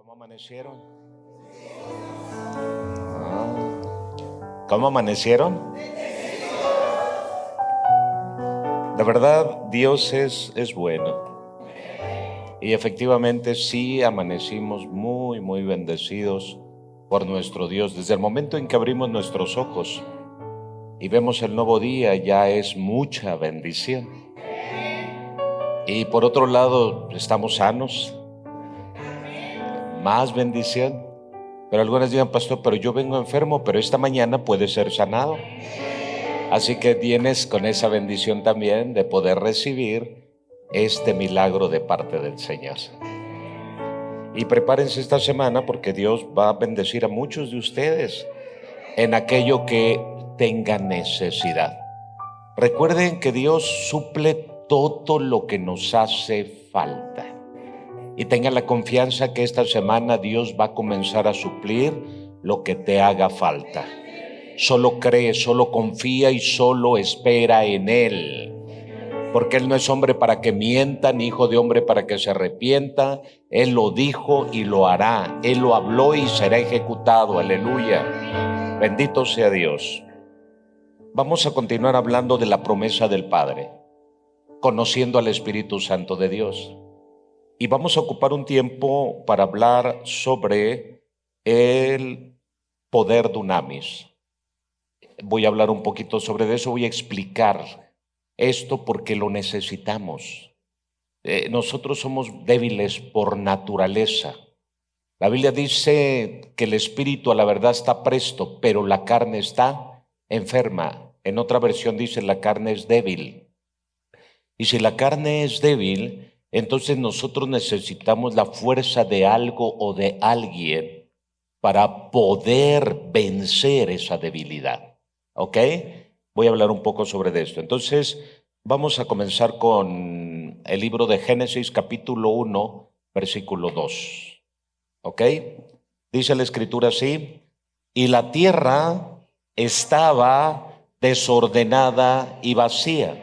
¿Cómo amanecieron? ¿Cómo amanecieron? De verdad, Dios es bueno. Y efectivamente sí amanecimos muy bendecidos por nuestro Dios. Desde el momento en que abrimos nuestros ojos y vemos el nuevo día, ya es mucha bendición. Y por otro lado, estamos sanos, más bendición. Pero algunas digan, pastor, pero yo vengo enfermo, pero esta mañana puede ser sanado. Así que vienes con esa bendición también de poder recibir este milagro de parte del Señor. Y prepárense esta semana porque Dios va a bendecir a muchos de ustedes en aquello que tengan necesidad. Recuerden que Dios suple todo lo que nos hace falta. Y tengan la confianza que esta semana Dios va a comenzar a suplir lo que te haga falta. Solo cree, solo confía y solo espera en Él. Porque Él no es hombre para que mienta, ni hijo de hombre para que se arrepienta. Él lo dijo y lo hará. Él lo habló y será ejecutado. Aleluya. Bendito sea Dios. Vamos a continuar hablando de la promesa del Padre, conociendo al Espíritu Santo de Dios. Y vamos a ocupar un tiempo para hablar sobre el poder dunamis. Voy a hablar un poquito sobre eso, voy a explicar esto porque lo necesitamos. Nosotros somos débiles por naturaleza. La Biblia dice que el espíritu a la verdad está presto, pero la carne está enferma. En otra versión dice la carne es débil. Y si la carne es débil, entonces nosotros necesitamos la fuerza de algo o de alguien para poder vencer esa debilidad. ¿Ok? Voy a hablar un poco sobre esto. Entonces, vamos a comenzar con el libro de Génesis, capítulo 1, versículo 2. ¿Ok? Dice la escritura así: y la tierra estaba desordenada y vacía,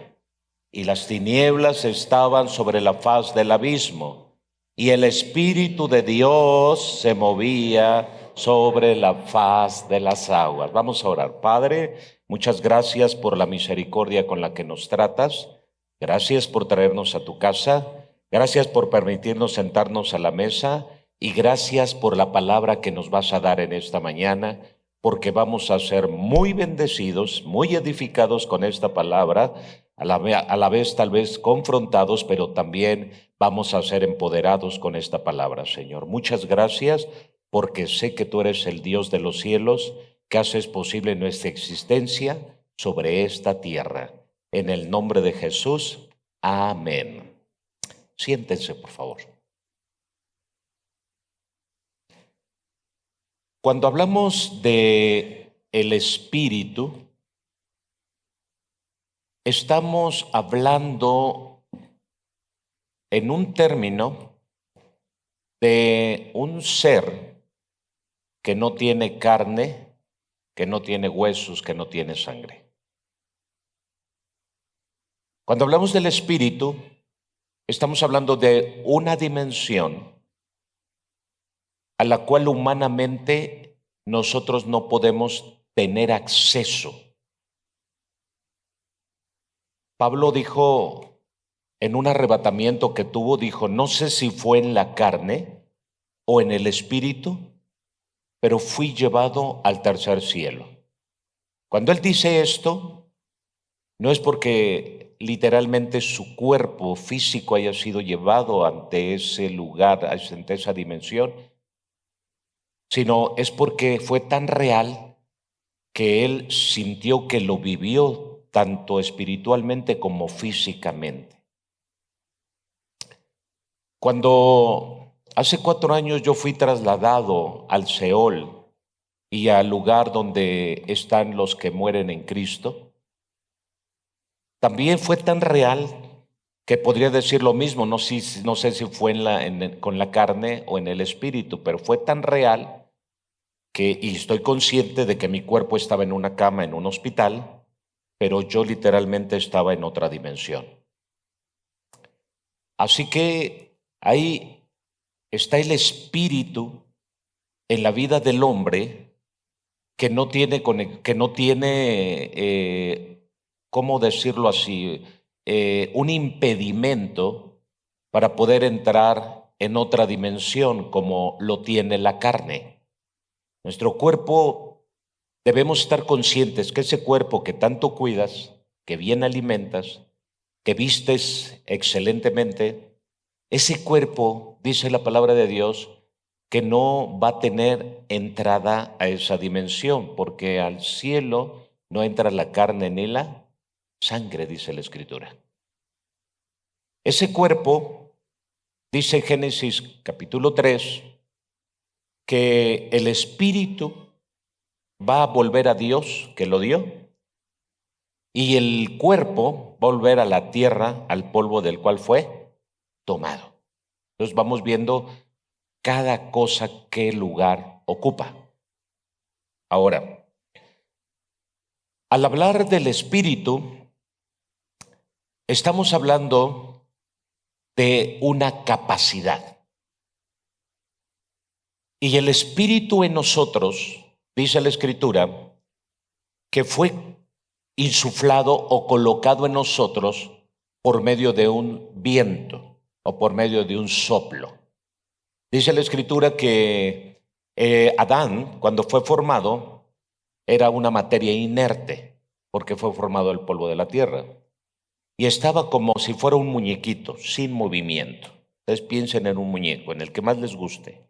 y las tinieblas estaban sobre la faz del abismo, y el Espíritu de Dios se movía sobre la faz de las aguas. Vamos a orar. Padre, muchas gracias por la misericordia con la que nos tratas. Gracias por traernos a tu casa. Gracias por permitirnos sentarnos a la mesa. Y gracias por la palabra que nos vas a dar en esta mañana, porque vamos a ser muy bendecidos, muy edificados con esta palabra, a la vez tal vez confrontados, pero también vamos a ser empoderados con esta palabra, Señor. Muchas gracias, porque sé que tú eres el Dios de los cielos, que haces posible nuestra existencia sobre esta tierra. En el nombre de Jesús, amén. Siéntense, por favor. Cuando hablamos de el Espíritu, estamos hablando en un término de un ser que no tiene carne, que no tiene huesos, que no tiene sangre. Cuando hablamos del Espíritu, estamos hablando de una dimensión a la cual humanamente nosotros no podemos tener acceso. Pablo dijo en un arrebatamiento que tuvo, dijo, no sé si fue en la carne o en el espíritu, pero fui llevado al tercer cielo. Cuando él dice esto, no es porque literalmente su cuerpo físico haya sido llevado ante ese lugar, ante esa dimensión, sino es porque fue tan real que él sintió que lo vivió tanto espiritualmente como físicamente. Cuando hace 4 años yo fui trasladado al Seol y al lugar donde están los que mueren en Cristo, también fue tan real que podría decir lo mismo, no sé si fue con la carne o en el espíritu, pero fue tan real y estoy consciente de que mi cuerpo estaba en una cama en un hospital, pero yo literalmente estaba en otra dimensión. Así que hay está el espíritu en la vida del hombre que no tiene, ¿cómo decirlo así? Un impedimento para poder entrar en otra dimensión como lo tiene la carne. Nuestro cuerpo, debemos estar conscientes que ese cuerpo que tanto cuidas, que bien alimentas, que vistes excelentemente, ese cuerpo, dice la palabra de Dios, que no va a tener entrada a esa dimensión, porque al cielo no entra la carne ni la sangre, dice la Escritura. Ese cuerpo, dice Génesis capítulo 3, que el espíritu va a volver a Dios que lo dio, y el cuerpo va a volver a la tierra, al polvo del cual fue tomado. Entonces vamos viendo cada cosa qué lugar ocupa. Ahora, al hablar del espíritu, estamos hablando de una capacidad. Y el espíritu en nosotros, dice la Escritura, que fue insuflado o colocado en nosotros por medio de un viento o por medio de un soplo. Dice la Escritura que Adán, cuando fue formado, era una materia inerte, porque fue formado del polvo de la tierra. Y estaba como si fuera un muñequito, sin movimiento. Ustedes piensen en un muñeco, en el que más les guste.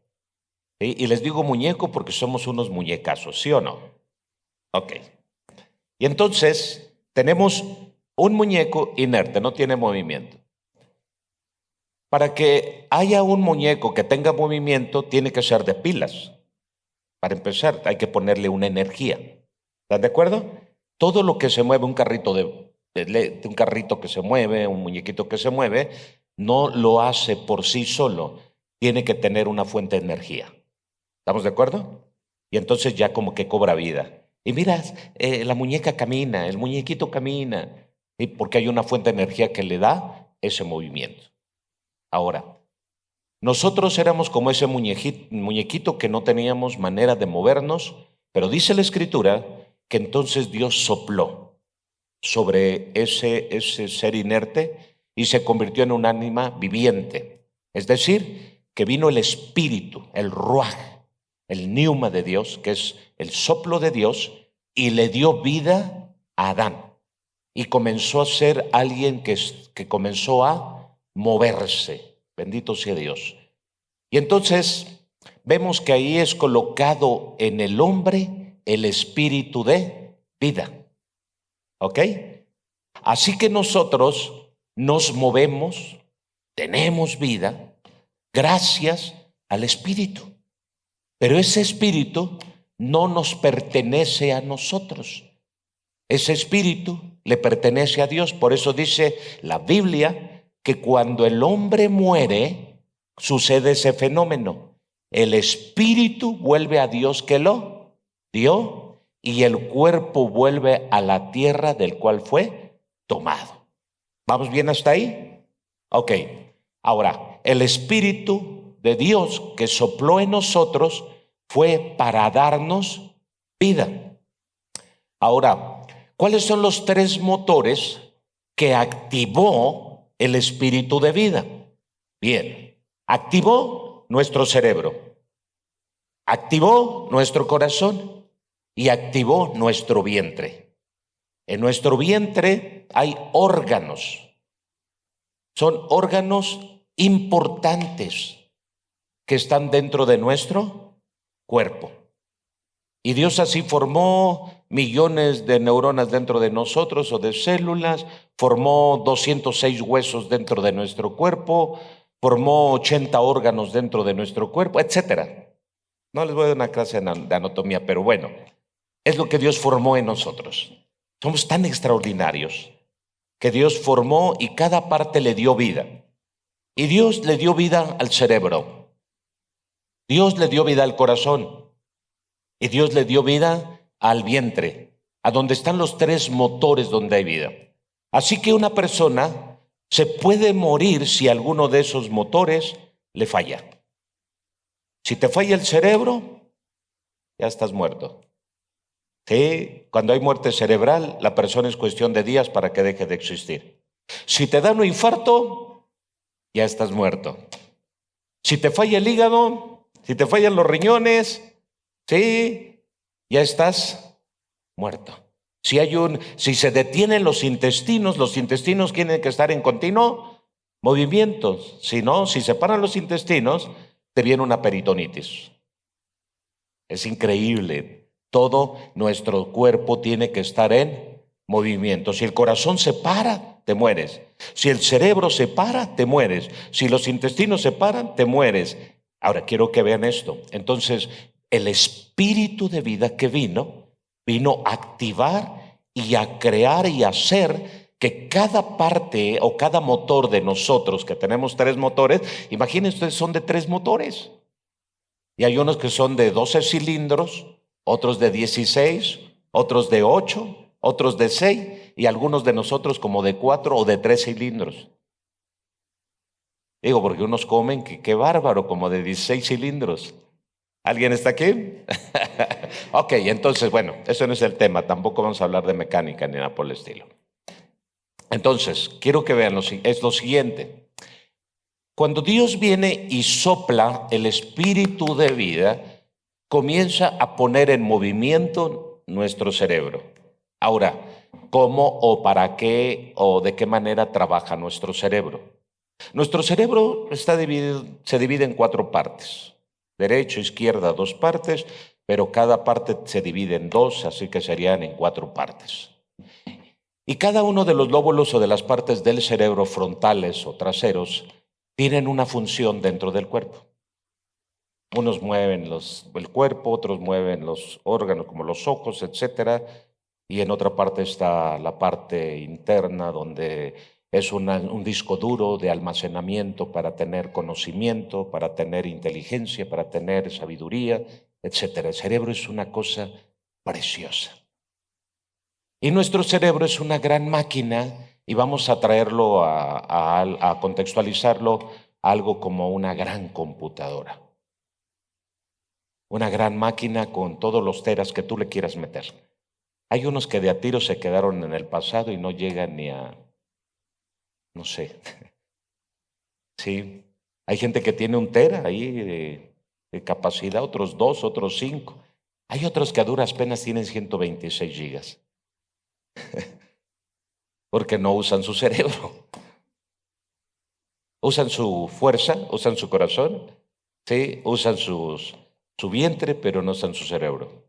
¿Sí? Y les digo muñeco porque somos unos muñecazos, ¿sí o no? Ok. Y entonces tenemos un muñeco inerte, no tiene movimiento. Para que haya un muñeco que tenga movimiento, tiene que ser de pilas. Para empezar, hay que ponerle una energía. ¿Están de acuerdo? Todo lo que se mueve, un carrito un carrito que se mueve, un muñequito que se mueve, no lo hace por sí solo. Tiene que tener una fuente de energía. ¿Estamos de acuerdo? Y entonces ya como que cobra vida. Y mira, la muñeca camina, el muñequito camina, ¿sí? Porque hay una fuente de energía que le da ese movimiento. Ahora, nosotros éramos como ese muñequito que no teníamos manera de movernos, pero dice la Escritura que entonces Dios sopló sobre ese ser inerte y se convirtió en un ánima viviente. Es decir, que vino el espíritu, el ruaj, el pneuma de Dios, que es el soplo de Dios, y le dio vida a Adán. Y comenzó a ser alguien que comenzó a moverse. Bendito sea Dios. Y entonces vemos que ahí es colocado en el hombre el espíritu de vida. ¿Ok? Así que nosotros nos movemos, tenemos vida, gracias al espíritu. Pero ese espíritu no nos pertenece a nosotros. Ese espíritu le pertenece a Dios. Por eso dice la Biblia que cuando el hombre muere, sucede ese fenómeno. El espíritu vuelve a Dios que lo dio y el cuerpo vuelve a la tierra del cual fue tomado. ¿Vamos bien hasta ahí? Ok. Ahora, el espíritu de Dios que sopló en nosotros fue para darnos vida. Ahora, ¿cuáles son los tres motores que activó el espíritu de vida? Bien, activó nuestro cerebro, activó nuestro corazón y activó nuestro vientre. En nuestro vientre hay órganos. Son órganos importantes que están dentro de nuestro cuerpo. Y Dios así formó millones de neuronas dentro de nosotros o de células, formó 206 huesos dentro de nuestro cuerpo, formó 80 órganos dentro de nuestro cuerpo, etcétera. No les voy a dar una clase de anatomía, pero bueno, es lo que Dios formó en nosotros. Somos tan extraordinarios que Dios formó y cada parte le dio vida. Y Dios le dio vida al cerebro. Dios le dio vida al corazón. Y Dios le dio vida al vientre, a donde están los tres motores donde hay vida. Así que una persona se puede morir si alguno de esos motores le falla. Si te falla el cerebro, ya estás muerto. Sí, cuando hay muerte cerebral, la persona es cuestión de días para que deje de existir. Si te da un infarto, ya estás muerto. Si te falla el hígado, si te fallan los riñones, sí, ya estás muerto. Si se detienen los intestinos tienen que estar en continuo movimiento. Si no, si se paran los intestinos, te viene una peritonitis. Es increíble. Todo nuestro cuerpo tiene que estar en movimiento. Si el corazón se para, te mueres. Si el cerebro se para, te mueres. Si los intestinos se paran, te mueres. Ahora quiero que vean esto. Entonces, el espíritu de vida que vino a activar y a crear y a hacer que cada parte o cada motor de nosotros, que tenemos 3 motores, imagínense ustedes, son de 3 motores. Y hay unos que son de 12 cilindros, otros de 16, otros de 8, otros de 6 y algunos de nosotros como de 4 o de 3 cilindros. Digo, porque unos comen, qué bárbaro, como de 16 cilindros. ¿Alguien está aquí? Ok, entonces, bueno, eso no es el tema. Tampoco vamos a hablar de mecánica ni nada por el estilo. Entonces, quiero que vean, es lo siguiente. Cuando Dios viene y sopla el espíritu de vida, comienza a poner en movimiento nuestro cerebro. Ahora, ¿cómo o para qué o de qué manera trabaja nuestro cerebro? Nuestro cerebro se divide en 4 partes. Derecha, izquierda, 2 partes, pero cada parte se divide en 2, así que serían en 4 partes. Y cada uno de los lóbulos o de las partes del cerebro frontales o traseros tienen una función dentro del cuerpo. Unos mueven el cuerpo, otros mueven los órganos como los ojos, etcétera. Y en otra parte está la parte interna, donde es un disco duro de almacenamiento para tener conocimiento, para tener inteligencia, para tener sabiduría, etcétera. El cerebro es una cosa preciosa. Y nuestro cerebro es una gran máquina, y vamos a traerlo a contextualizarlo a algo como una gran computadora. Una gran máquina con todos los teras que tú le quieras meter. Hay unos que de a tiro se quedaron en el pasado y no llegan ni a, no sé. Sí, hay gente que tiene 1 tera ahí de capacidad, otros 2, otros 5. Hay otros que a duras penas tienen 126 gigas. Porque no usan su cerebro. Usan su fuerza, usan su corazón, sí, usan su vientre, pero no usan su cerebro.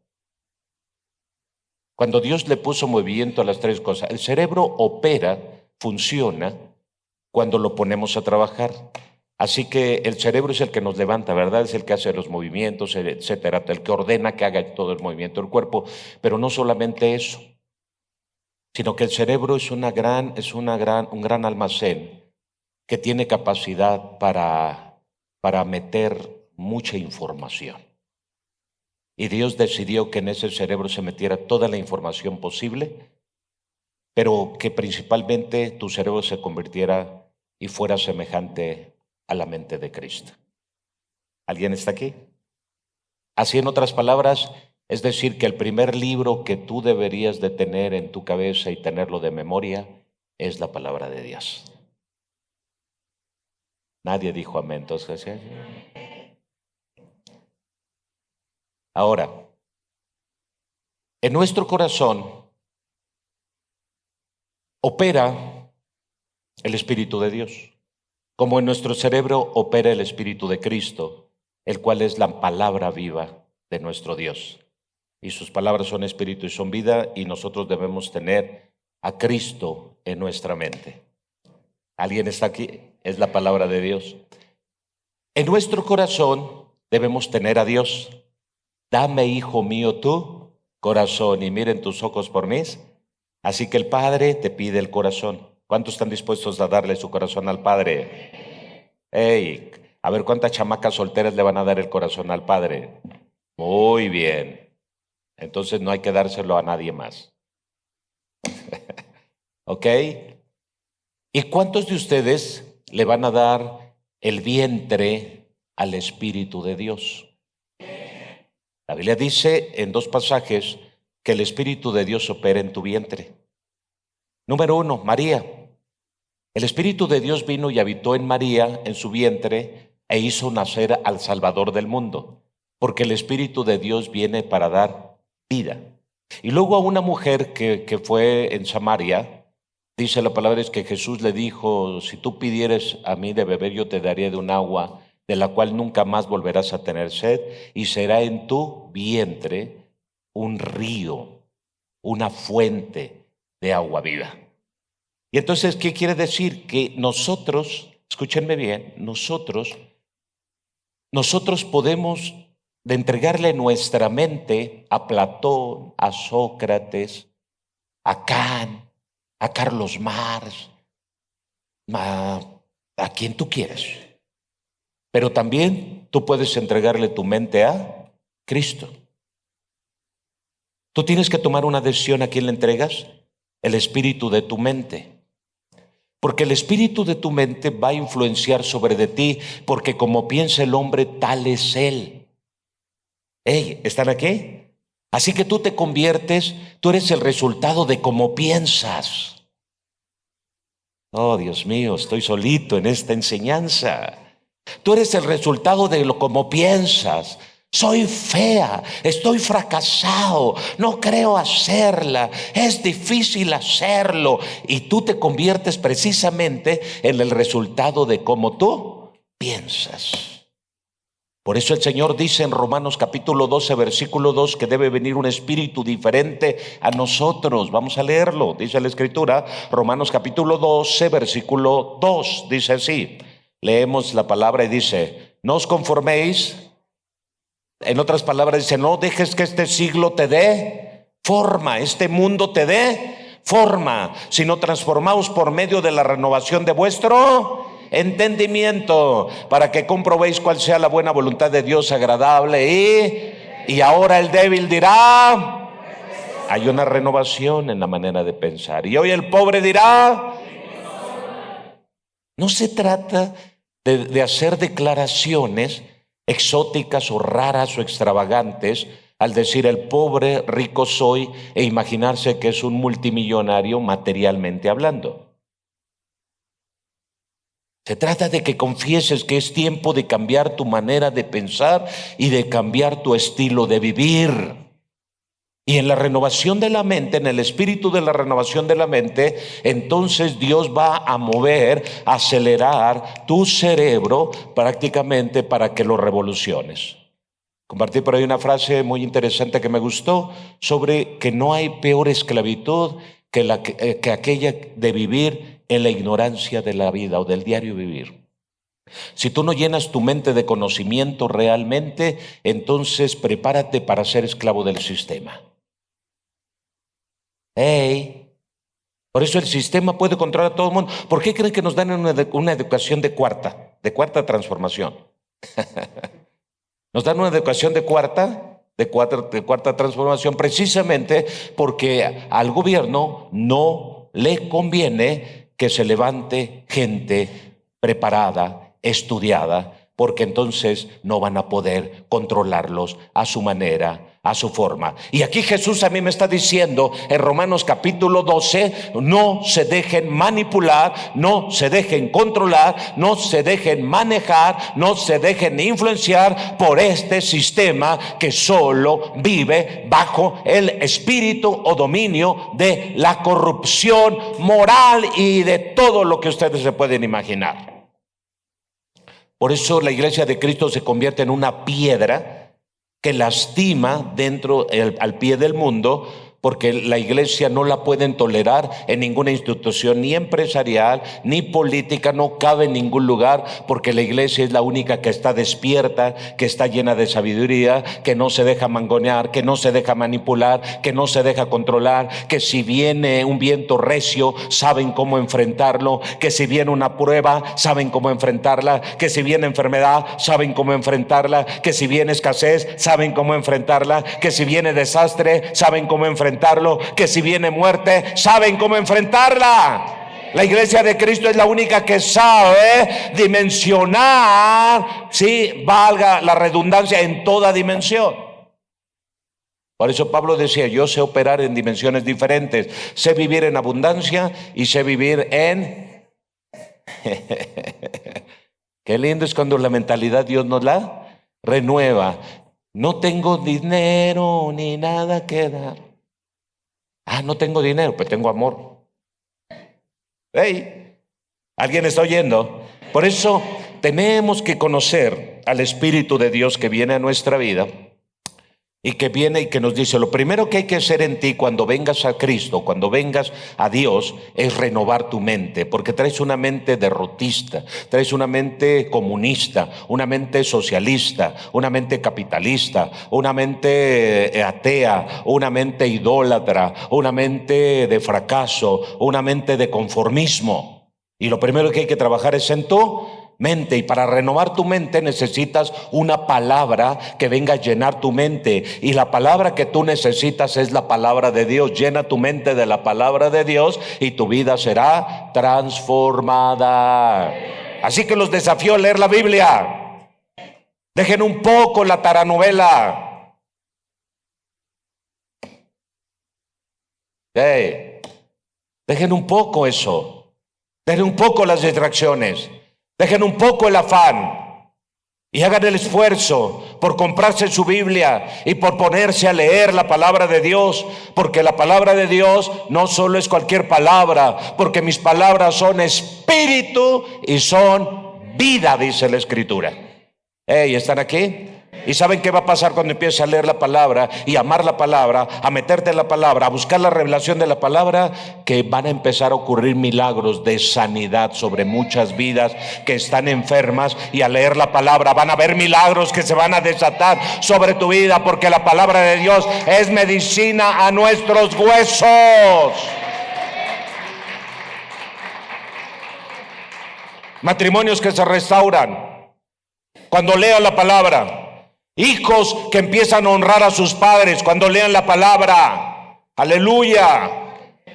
Cuando Dios le puso movimiento a las 3 cosas, el cerebro opera, funciona, cuando lo ponemos a trabajar. Así que el cerebro es el que nos levanta, ¿verdad? Es el que hace los movimientos, etcétera, el que ordena que haga todo el movimiento del cuerpo. Pero no solamente eso, sino que el cerebro es un gran almacén que tiene capacidad para meter mucha información. Y Dios decidió que en ese cerebro se metiera toda la información posible, pero que principalmente tu cerebro se convirtiera y fuera semejante a la mente de Cristo. ¿Alguien está aquí? Así, en otras palabras, es decir, que el primer libro que tú deberías de tener en tu cabeza y tenerlo de memoria es la palabra de Dios. Nadie dijo amén, entonces, ¿sí? Ahora, en nuestro corazón opera el Espíritu de Dios, como en nuestro cerebro opera el Espíritu de Cristo, el cual es la palabra viva de nuestro Dios. Y sus palabras son espíritu y son vida, y nosotros debemos tener a Cristo en nuestra mente. ¿Alguien está aquí? Es la palabra de Dios. En nuestro corazón debemos tener a Dios. Dame, hijo mío, tu corazón, y miren tus ojos por mí. Así que el Padre te pide el corazón. ¿Cuántos están dispuestos a darle su corazón al Padre? Hey, a ver, ¿cuántas chamacas solteras le van a dar el corazón al Padre? Muy bien. Entonces no hay que dárselo a nadie más. ¿Ok? ¿Y cuántos de ustedes le van a dar el vientre al Espíritu de Dios? La Biblia dice en 2 pasajes que el Espíritu de Dios opera en tu vientre. Número 1, María. El Espíritu de Dios vino y habitó en María, en su vientre, e hizo nacer al Salvador del mundo, porque el Espíritu de Dios viene para dar vida. Y luego a una mujer que fue en Samaria, dice la palabra es que Jesús le dijo, si tú pidieres a mí de beber, yo te daré de un agua de la cual nunca más volverás a tener sed, y será en tu vientre un río, una fuente de agua viva. Y entonces, ¿qué quiere decir? Que nosotros, escúchenme bien, nosotros podemos de entregarle nuestra mente a Platón, a Sócrates, a Kant, a Carlos Marx, a quien tú quieras. Pero también tú puedes entregarle tu mente a Cristo. Tú tienes que tomar una decisión a quién le entregas, el espíritu de tu mente. Porque el espíritu de tu mente va a influenciar sobre de ti, porque como piensa el hombre, tal es él. ¿Están aquí? Así que tú te conviertes, tú eres el resultado de cómo piensas. Oh, Dios mío, estoy solito en esta enseñanza. Tú eres el resultado de lo como piensas. Soy fea, estoy fracasado, no creo hacerla, es difícil hacerlo. Y tú te conviertes precisamente en el resultado de cómo tú piensas. Por eso el Señor dice en Romanos capítulo 12, versículo 2, que debe venir un espíritu diferente a nosotros. Vamos a leerlo, dice la Escritura, Romanos capítulo 12, versículo 2, dice así. Leemos la palabra y dice, no os conforméis. En otras palabras dice, no dejes que este siglo te dé forma, este mundo te dé forma, sino transformaos por medio de la renovación de vuestro entendimiento, para que comprobéis cuál sea la buena voluntad de Dios agradable. Y ahora el débil dirá, hay una renovación en la manera de pensar. Y hoy el pobre dirá, no se trata de hacer declaraciones exóticas o raras o extravagantes al decir el pobre rico soy e imaginarse que es un multimillonario materialmente hablando. Se trata de que confieses que es tiempo de cambiar tu manera de pensar y de cambiar tu estilo de vivir. Y en la renovación de la mente, en el espíritu de la renovación de la mente, entonces Dios va a mover, a acelerar tu cerebro prácticamente para que lo revoluciones. Compartí por ahí una frase muy interesante que me gustó sobre que no hay peor esclavitud que aquella de vivir en la ignorancia de la vida o del diario vivir. Si tú no llenas tu mente de conocimiento realmente, entonces prepárate para ser esclavo del sistema. Por eso el sistema puede controlar a todo el mundo. ¿Por qué creen que nos dan una educación de cuarta transformación? Nos dan una educación de cuarta transformación precisamente porque al gobierno no le conviene que se levante gente preparada, estudiada, porque entonces no van a poder controlarlos a su manera, a su forma. Y aquí Jesús a mí me está diciendo en Romanos capítulo 12, no se dejen manipular, no se dejen controlar, no se dejen manejar, no se dejen influenciar por este sistema que solo vive bajo el espíritu o dominio de la corrupción moral y de todo lo que ustedes se pueden imaginar. Por eso la iglesia de Cristo se convierte en una piedra que lastima al pie del mundo, porque la iglesia no la pueden tolerar en ninguna institución, ni empresarial, ni política, no cabe en ningún lugar, porque la iglesia es la única que está despierta, que está llena de sabiduría, que no se deja mangonear, que no se deja manipular, que no se deja controlar, que si viene un viento recio, saben cómo enfrentarlo, que si viene una prueba, saben cómo enfrentarla, que si viene enfermedad, saben cómo enfrentarla, que si viene escasez, saben cómo enfrentarla, que si viene desastre, saben cómo enfrentarlo, que si viene muerte, saben cómo enfrentarla. La iglesia de Cristo es la única que sabe dimensionar, sí, valga la redundancia, en toda dimensión. Por eso Pablo decía, yo sé operar en dimensiones diferentes. Sé vivir en abundancia y sé vivir en... Qué lindo es cuando la mentalidad Dios nos la renueva. No tengo dinero ni nada que dar. No tengo dinero, pues tengo amor. Hey, ¿alguien está oyendo? Por eso tenemos que conocer al Espíritu de Dios que viene a nuestra vida y que viene y que nos dice, lo primero que hay que hacer en ti cuando vengas a Cristo, cuando vengas a Dios, es renovar tu mente, porque traes una mente derrotista, traes una mente comunista, una mente socialista, una mente capitalista, una mente atea, una mente idólatra, una mente de fracaso, una mente de conformismo. Y lo primero que hay que trabajar es en tu mente, y para renovar tu mente necesitas una palabra que venga a llenar tu mente, y la palabra que tú necesitas es la palabra de Dios. Llena tu mente de la palabra de Dios y tu vida será transformada. Así que los desafío a leer la Biblia. Dejen un poco la taranovela. Dejen un poco eso. Dejen un poco las distracciones. Dejen un poco el afán y hagan el esfuerzo por comprarse su Biblia y por ponerse a leer la palabra de Dios, porque la palabra de Dios no solo es cualquier palabra, porque mis palabras son espíritu y son vida, dice la Escritura. ¿Están aquí? ¿Y saben qué va a pasar cuando empieces a leer la palabra y amar la palabra, a meterte en la palabra, a buscar la revelación de la palabra? Que van a empezar a ocurrir milagros de sanidad sobre muchas vidas que están enfermas, y al leer la palabra van a haber milagros que se van a desatar sobre tu vida, porque la palabra de Dios es medicina a nuestros huesos. Matrimonios que se restauran cuando lean la palabra. Hijos que empiezan a honrar a sus padres cuando lean la palabra. Aleluya.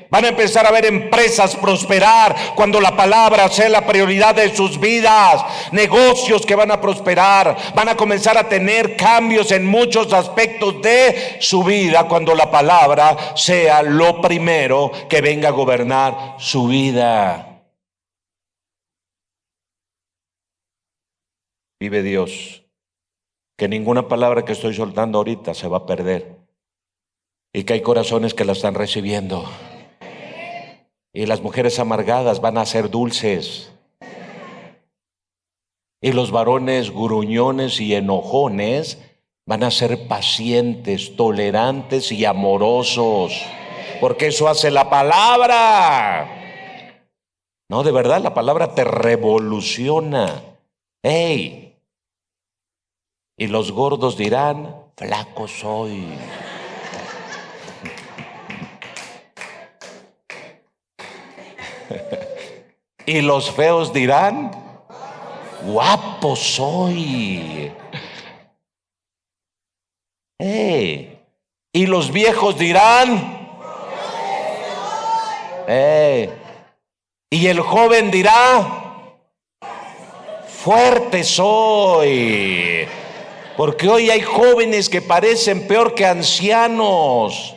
Van a empezar a ver empresas prosperar cuando la palabra sea la prioridad de sus vidas. Negocios que van a prosperar. Van a comenzar a tener cambios en muchos aspectos de su vida cuando la palabra sea lo primero que venga a gobernar su vida. Vive Dios, que ninguna palabra que estoy soltando ahorita se va a perder, y que hay corazones que la están recibiendo, y las mujeres amargadas van a ser dulces, y los varones gruñones y enojones van a ser pacientes, tolerantes y amorosos, porque eso hace la palabra. No, de verdad, la palabra te revoluciona. Y los gordos dirán, flaco soy. Y los feos dirán, guapo soy. Y los viejos dirán, y el joven dirá, fuerte soy. Porque hoy hay jóvenes que parecen peor que ancianos.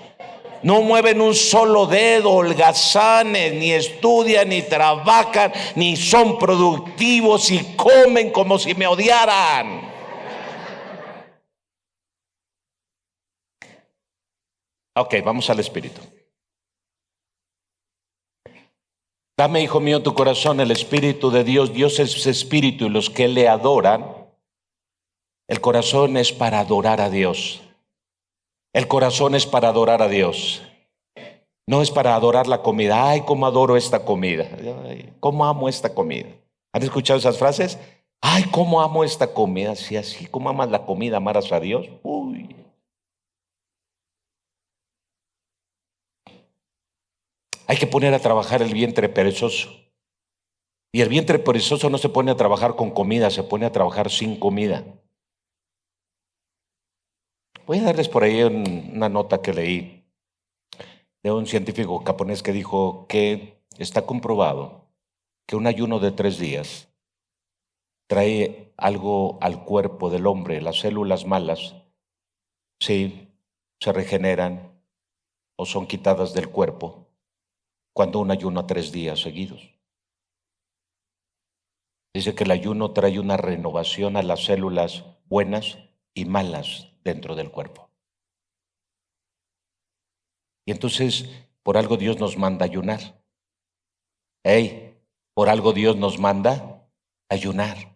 No mueven un solo dedo, holgazanes, ni estudian, ni trabajan, ni son productivos, y comen como si me odiaran. Ok, vamos al Espíritu. Dame, hijo mío, tu corazón, el Espíritu de Dios. Dios es Espíritu, y los que le adoran, el corazón es para adorar a Dios. El corazón es para adorar a Dios. No es para adorar la comida. Ay, cómo adoro esta comida. Ay, cómo amo esta comida. ¿Han escuchado esas frases? Ay, cómo amo esta comida. Si así como amas la comida, amarás a Dios. Uy. Hay que poner a trabajar el vientre perezoso. Y el vientre perezoso no se pone a trabajar con comida, se pone a trabajar sin comida. Voy a darles por ahí una nota que leí de un científico japonés que dijo que está comprobado que un ayuno de 3 días trae algo al cuerpo del hombre, las células malas, sí, se regeneran o son quitadas del cuerpo cuando uno ayuna 3 días seguidos. Dice que el ayuno trae una renovación a las células buenas y malas dentro del cuerpo. Y entonces, por algo Dios nos manda ayunar. Por algo Dios nos manda ayunar.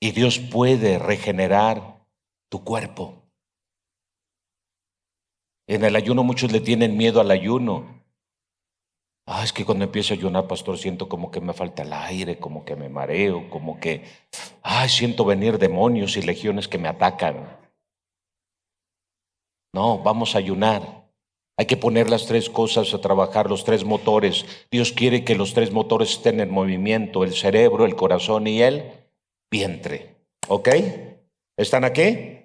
Y Dios puede regenerar tu cuerpo. En el ayuno muchos le tienen miedo al ayuno. Es que cuando empiezo a ayunar, pastor, siento como que me falta el aire, como que me mareo, como que, siento venir demonios y legiones que me atacan. No, vamos a ayunar. Hay que poner las 3 cosas a trabajar, los 3 motores. Dios quiere que los 3 motores estén en movimiento, el cerebro, el corazón y el vientre. ¿Ok? ¿Están aquí?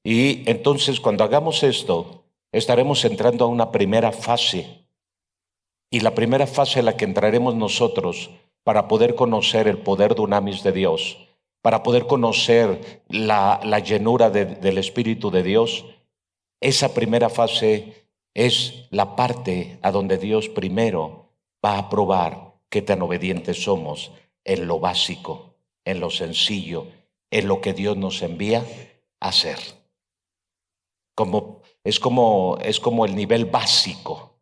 Y entonces cuando hagamos esto, estaremos entrando a una primera fase. Y la primera fase en la que entraremos nosotros para poder conocer el poder dunamis de Dios, para poder conocer la llenura del Espíritu de Dios, esa primera fase es la parte a donde Dios primero va a probar qué tan obedientes somos en lo básico, en lo sencillo, en lo que Dios nos envía a hacer. Es como el nivel básico.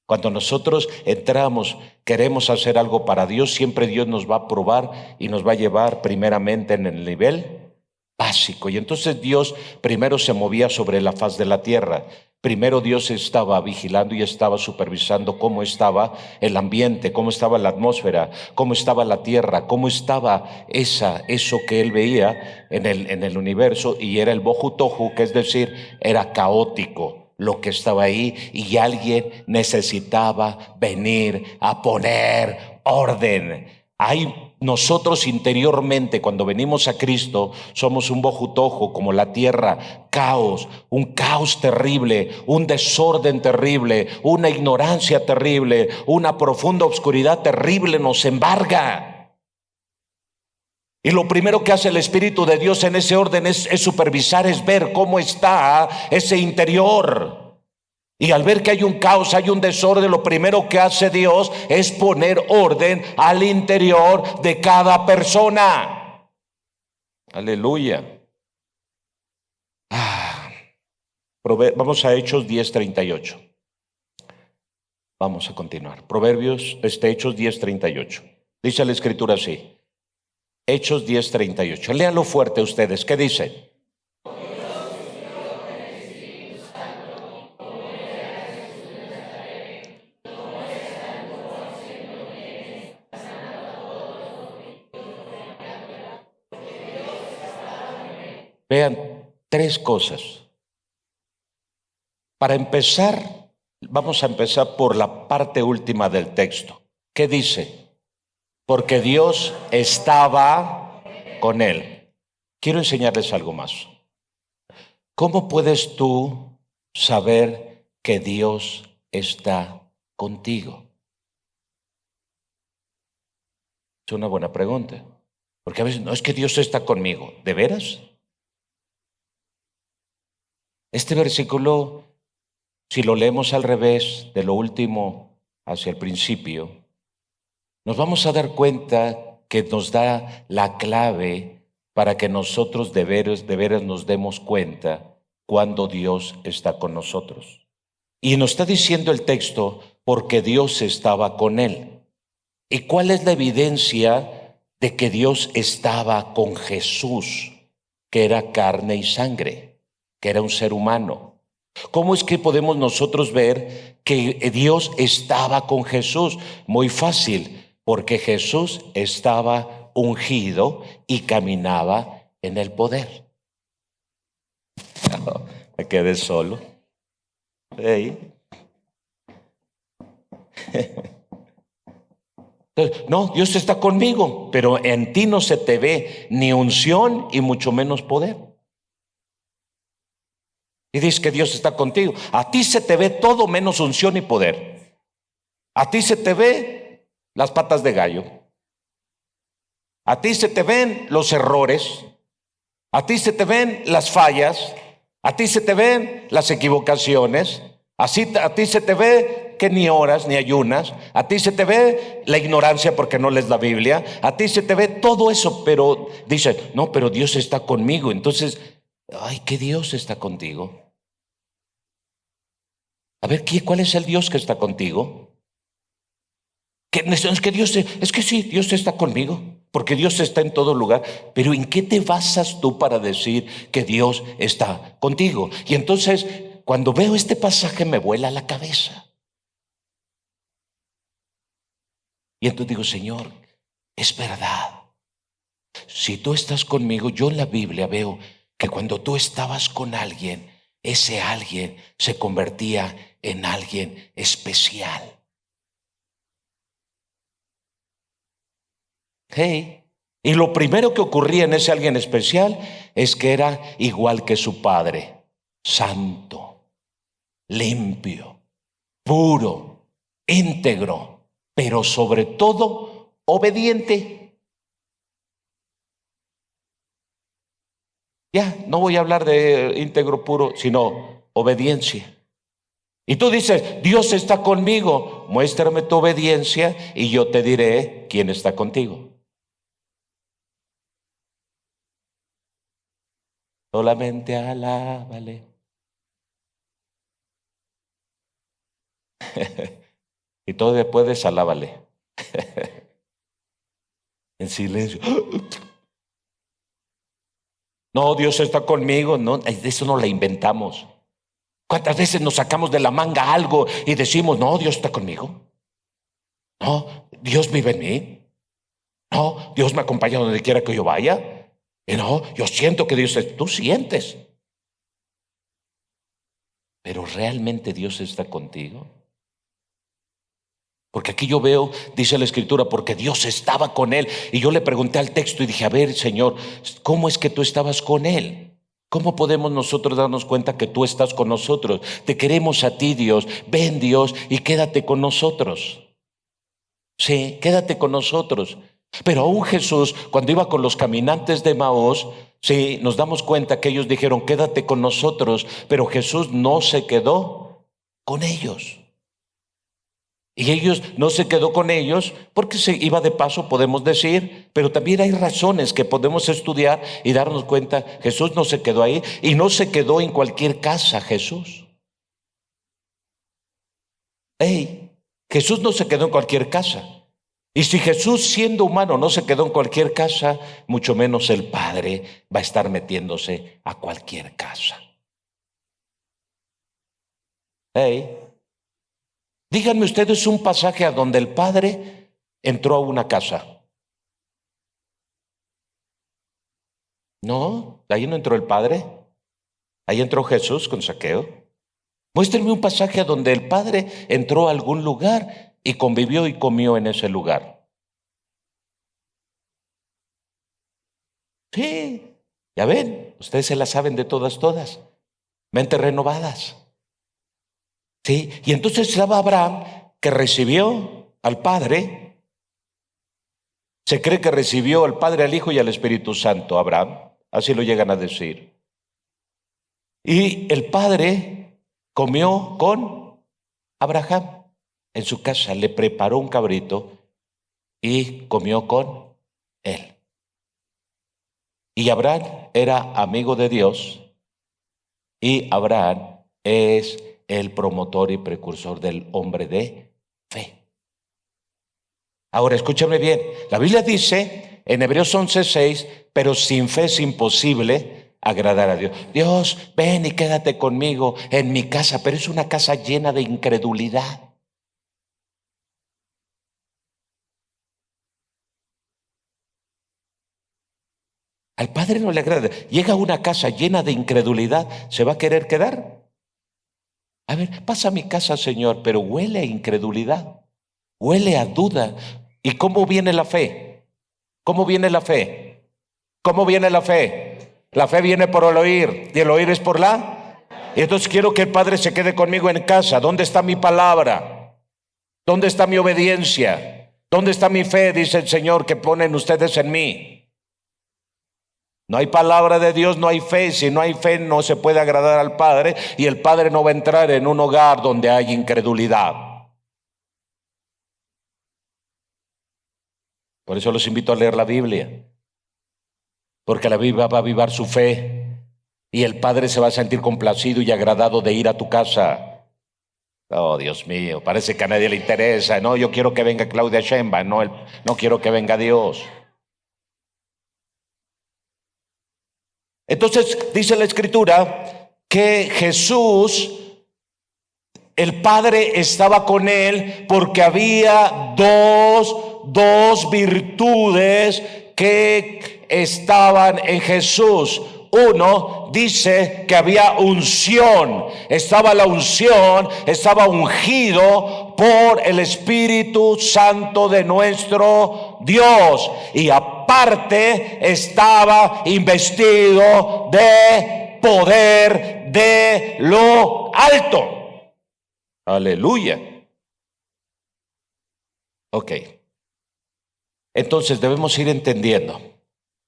Cuando nosotros entramos, queremos hacer algo para Dios, siempre Dios nos va a probar y nos va a llevar primeramente en el nivel básico. Y entonces Dios primero se movía sobre la faz de la tierra. Primero Dios estaba vigilando y estaba supervisando cómo estaba el ambiente, cómo estaba la atmósfera, cómo estaba la tierra, cómo estaba eso que él veía en el universo, y era el bohu tohu, que es decir, era caótico lo que estaba ahí, y alguien necesitaba venir a poner orden. Nosotros interiormente, cuando venimos a Cristo, somos un bohu tohu, como la tierra, caos, un caos terrible, un desorden terrible, una ignorancia terrible, una profunda oscuridad terrible nos embarga. Y lo primero que hace el Espíritu de Dios en ese orden es supervisar, es ver cómo está ese interior. Y al ver que hay un caos, hay un desorden, lo primero que hace Dios es poner orden al interior de cada persona. Aleluya. Vamos a Hechos 10:38. Vamos a continuar. Hechos 10:38. Dice la Escritura así. Hechos 10:38. Léalo fuerte ustedes. ¿Qué dice? Vean, 3 cosas. Para empezar, vamos a empezar por la parte última del texto. ¿Qué dice? Porque Dios estaba con él. Quiero enseñarles algo más. ¿Cómo puedes tú saber que Dios está contigo? Es una buena pregunta. Porque a veces, no es que Dios está conmigo. ¿De veras? Este versículo, si lo leemos al revés, de lo último hacia el principio, nos vamos a dar cuenta que nos da la clave para que nosotros de veras nos demos cuenta cuando Dios está con nosotros. Y nos está diciendo el texto, porque Dios estaba con él. ¿Y cuál es la evidencia de que Dios estaba con Jesús, que era carne y sangre, que era un ser humano? ¿Cómo es que podemos nosotros ver que Dios estaba con Jesús? Muy fácil, porque Jesús estaba ungido y caminaba en el poder. Me quedé solo. No, Dios está conmigo, pero en ti no se te ve ni unción y mucho menos poder. Y dices que Dios está contigo. A ti se te ve todo menos unción y poder. A ti se te ve las patas de gallo. A ti se te ven los errores. A ti se te ven las fallas. A ti se te ven las equivocaciones, así a ti se te ve que ni oras ni ayunas, a ti se te ve la ignorancia porque no lees la Biblia, a ti se te ve todo eso, pero dice, no, pero Dios está conmigo. Entonces, ay, ¿qué Dios está contigo? A ver, ¿cuál es el Dios que está contigo? Es que Dios, es que sí, Dios está conmigo, porque Dios está en todo lugar. Pero ¿en qué te basas tú para decir que Dios está contigo? Y entonces, cuando veo este pasaje me vuela la cabeza. Y entonces digo, Señor, es verdad. Si tú estás conmigo, yo en la Biblia veo que cuando tú estabas con alguien, ese alguien se convertía en alguien especial. Hey. Y lo primero que ocurría en ese alguien especial es que era igual que su padre, santo, limpio, puro, íntegro, pero sobre todo obediente. Ya, no voy a hablar de íntegro puro, sino obediencia. Y tú dices, Dios está conmigo, muéstrame tu obediencia y yo te diré quién está contigo. Solamente alábale. Y todo después alábale. En silencio. No, Dios está conmigo. No, eso no la inventamos. ¿Cuántas veces nos sacamos de la manga algo y decimos, no, Dios está conmigo? No, Dios vive en mí. No, Dios me acompaña donde quiera que yo vaya. Y no, yo siento que Dios tú sientes. Pero ¿realmente Dios está contigo? Porque aquí yo veo, dice la Escritura, porque Dios estaba con él. Y yo le pregunté al texto y dije, a ver, Señor, ¿cómo es que tú estabas con él? ¿Cómo podemos nosotros darnos cuenta que tú estás con nosotros? Te queremos a ti, Dios. Ven, Dios, y quédate con nosotros. Sí, quédate con nosotros. Pero aún Jesús, cuando iba con los caminantes de Maús, sí, nos damos cuenta que ellos dijeron, quédate con nosotros. Pero Jesús no se quedó con ellos. Y ellos no se quedó con ellos porque se iba de paso, podemos decir, pero también hay razones que podemos estudiar y darnos cuenta. Jesús no se quedó ahí y no se quedó en cualquier casa, Jesús. Jesús no se quedó en cualquier casa. Y si Jesús, siendo humano, no se quedó en cualquier casa, mucho menos el Padre va a estar metiéndose a cualquier casa. Díganme ustedes un pasaje a donde el Padre entró a una casa. No, ahí no entró el Padre. Ahí entró Jesús con Zaqueo. Muéstrenme un pasaje a donde el Padre entró a algún lugar y convivió y comió en ese lugar. Sí, ya ven, ustedes se la saben de todas. Mentes renovadas. Sí, y entonces estaba Abraham, que recibió al Padre. Se cree que recibió al Padre, al Hijo y al Espíritu Santo, Abraham. Así lo llegan a decir. Y el Padre comió con Abraham en su casa, le preparó un cabrito y comió con él. Y Abraham era amigo de Dios y Abraham es el promotor y precursor del hombre de fe. Ahora escúchame bien, la Biblia dice en Hebreos 11:6, pero sin fe es imposible agradar a Dios. Dios, ven y quédate conmigo en mi casa, pero es una casa llena de incredulidad. Al Padre no le agrada. Llega a una casa llena de incredulidad, ¿se va a querer quedar? A ver, pasa a mi casa, Señor, pero huele a incredulidad, huele a duda. ¿Y cómo viene la fe? ¿Cómo viene la fe? ¿Cómo viene la fe? La fe viene por el oír, y el oír es por la. Y entonces quiero que el Padre se quede conmigo en casa. ¿Dónde está mi palabra? ¿Dónde está mi obediencia? ¿Dónde está mi fe? Dice el Señor, que ponen ustedes en mí. No hay palabra de Dios, no hay fe. Si no hay fe, no se puede agradar al Padre, y el Padre no va a entrar en un hogar donde hay incredulidad. Por eso los invito a leer la Biblia, porque la Biblia va a avivar su fe, y el Padre se va a sentir complacido y agradado de ir a tu casa. Oh, Dios mío, parece que a nadie le interesa. No, yo quiero que venga Claudia Sheinbaum, no quiero que venga Dios. Entonces dice la Escritura que Jesús, el Padre estaba con él porque había dos virtudes que estaban en Jesús. Uno, dice que había unción, estaba la unción, estaba ungido por el Espíritu Santo de nuestro Dios, y aparte estaba investido de poder de lo alto. Aleluya. Ok. Entonces debemos ir entendiendo.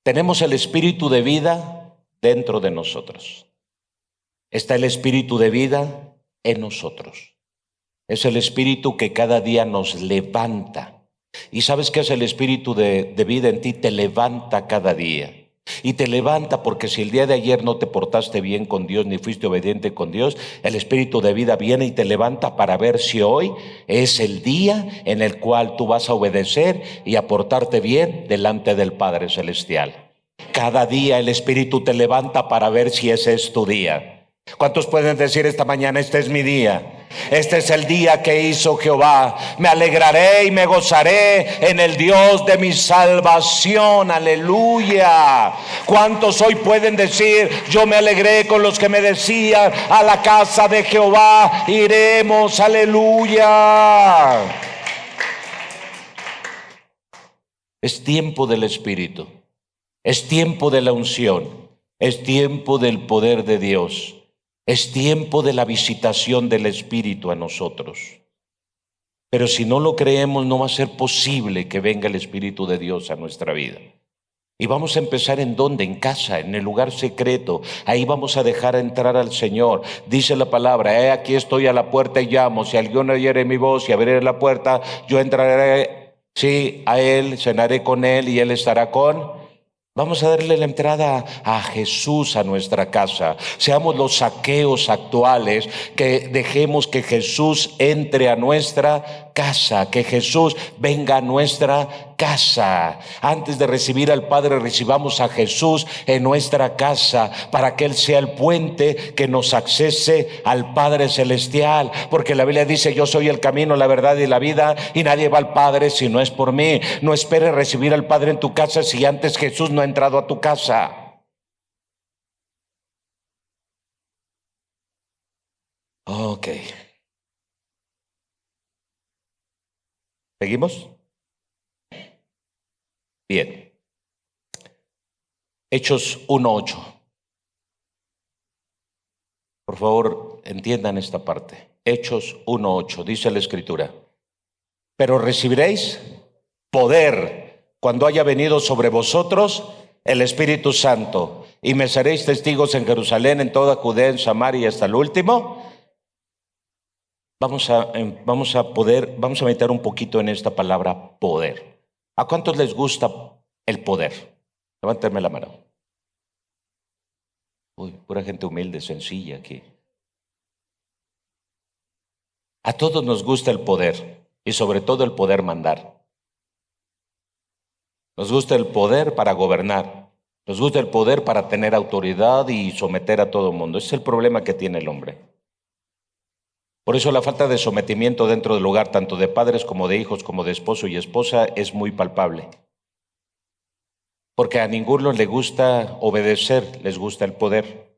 Tenemos el espíritu de vida dentro de nosotros. Está el espíritu de vida en nosotros. Es el espíritu que cada día nos levanta. ¿Y sabes qué es el espíritu de vida en ti? Te levanta cada día. Y te levanta porque si el día de ayer no te portaste bien con Dios ni fuiste obediente con Dios, el espíritu de vida viene y te levanta para ver si hoy es el día en el cual tú vas a obedecer y a portarte bien delante del Padre Celestial. Cada día el espíritu te levanta para ver si ese es tu día. ¿Cuántos pueden decir esta mañana: este es mi día? Este es el día que hizo Jehová. Me alegraré y me gozaré en el Dios de mi salvación. Aleluya. ¿Cuántos hoy pueden decir: yo me alegré con los que me decían, a la casa de Jehová iremos? Aleluya. Es tiempo del Espíritu. Es tiempo de la unción. Es tiempo del poder de Dios. Es tiempo de la visitación del Espíritu a nosotros. Pero si no lo creemos, no va a ser posible que venga el Espíritu de Dios a nuestra vida. Y vamos a empezar ¿en dónde? En casa, en el lugar secreto. Ahí vamos a dejar entrar al Señor. Dice la palabra: aquí estoy a la puerta y llamo. Si alguien oyere mi voz y abriere la puerta, yo entraré, sí, a Él, cenaré con Él y Él estará con. Vamos a darle la entrada a Jesús a nuestra casa. Seamos los Zaqueos actuales, que dejemos que Jesús entre a nuestra casa, que Jesús venga a nuestra casa. Antes de recibir al Padre, recibamos a Jesús en nuestra casa, para que Él sea el puente que nos accese al Padre Celestial. Porque la Biblia dice: yo soy el camino, la verdad y la vida, y nadie va al Padre si no es por mí. No esperes recibir al Padre en tu casa si antes Jesús no ha entrado a tu casa. Ok. ¿Seguimos? Bien. Hechos 1:8. Por favor, entiendan esta parte. Hechos 1:8, dice la Escritura: pero recibiréis poder cuando haya venido sobre vosotros el Espíritu Santo, y me seréis testigos en Jerusalén, en toda Judea, en Samaria y hasta el último. Vamos a meter un poquito en esta palabra poder. ¿A cuántos les gusta el poder? Levántame la mano. Uy, pura gente humilde, sencilla aquí. A todos nos gusta el poder, y sobre todo el poder mandar. Nos gusta el poder para gobernar. Nos gusta el poder para tener autoridad y someter a todo el mundo. Ese es el problema que tiene el hombre. Por eso la falta de sometimiento dentro del hogar, tanto de padres como de hijos, como de esposo y esposa, es muy palpable. Porque a ninguno le gusta obedecer, les gusta el poder.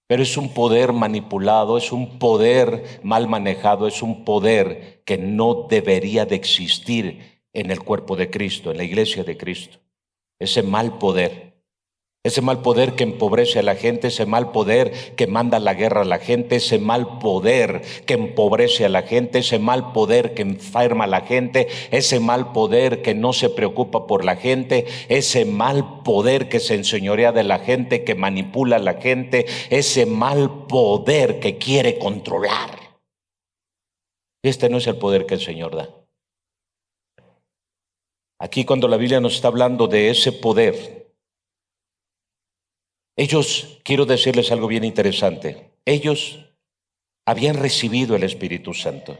Pero es un poder manipulado, es un poder mal manejado, es un poder que no debería de existir en el cuerpo de Cristo, en la iglesia de Cristo. Ese mal poder. Ese mal poder que empobrece a la gente, ese mal poder que manda la guerra a la gente, ese mal poder que empobrece a la gente, ese mal poder que enferma a la gente, ese mal poder que no se preocupa por la gente, ese mal poder que se enseñorea de la gente, que manipula a la gente, ese mal poder que quiere controlar. Este no es el poder que el Señor da. Aquí cuando la Biblia nos está hablando de ese poder, ellos, quiero decirles algo bien interesante, ellos habían recibido el Espíritu Santo.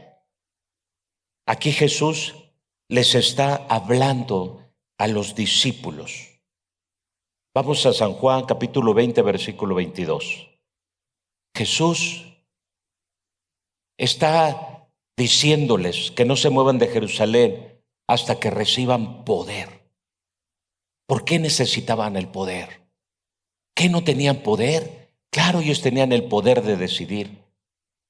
Aquí Jesús les está hablando a los discípulos. Vamos a San Juan capítulo 20, versículo 22. Jesús está diciéndoles que no se muevan de Jerusalén hasta que reciban poder. ¿Por qué necesitaban el poder? ¿Qué no tenían poder? Claro, ellos tenían el poder de decidir.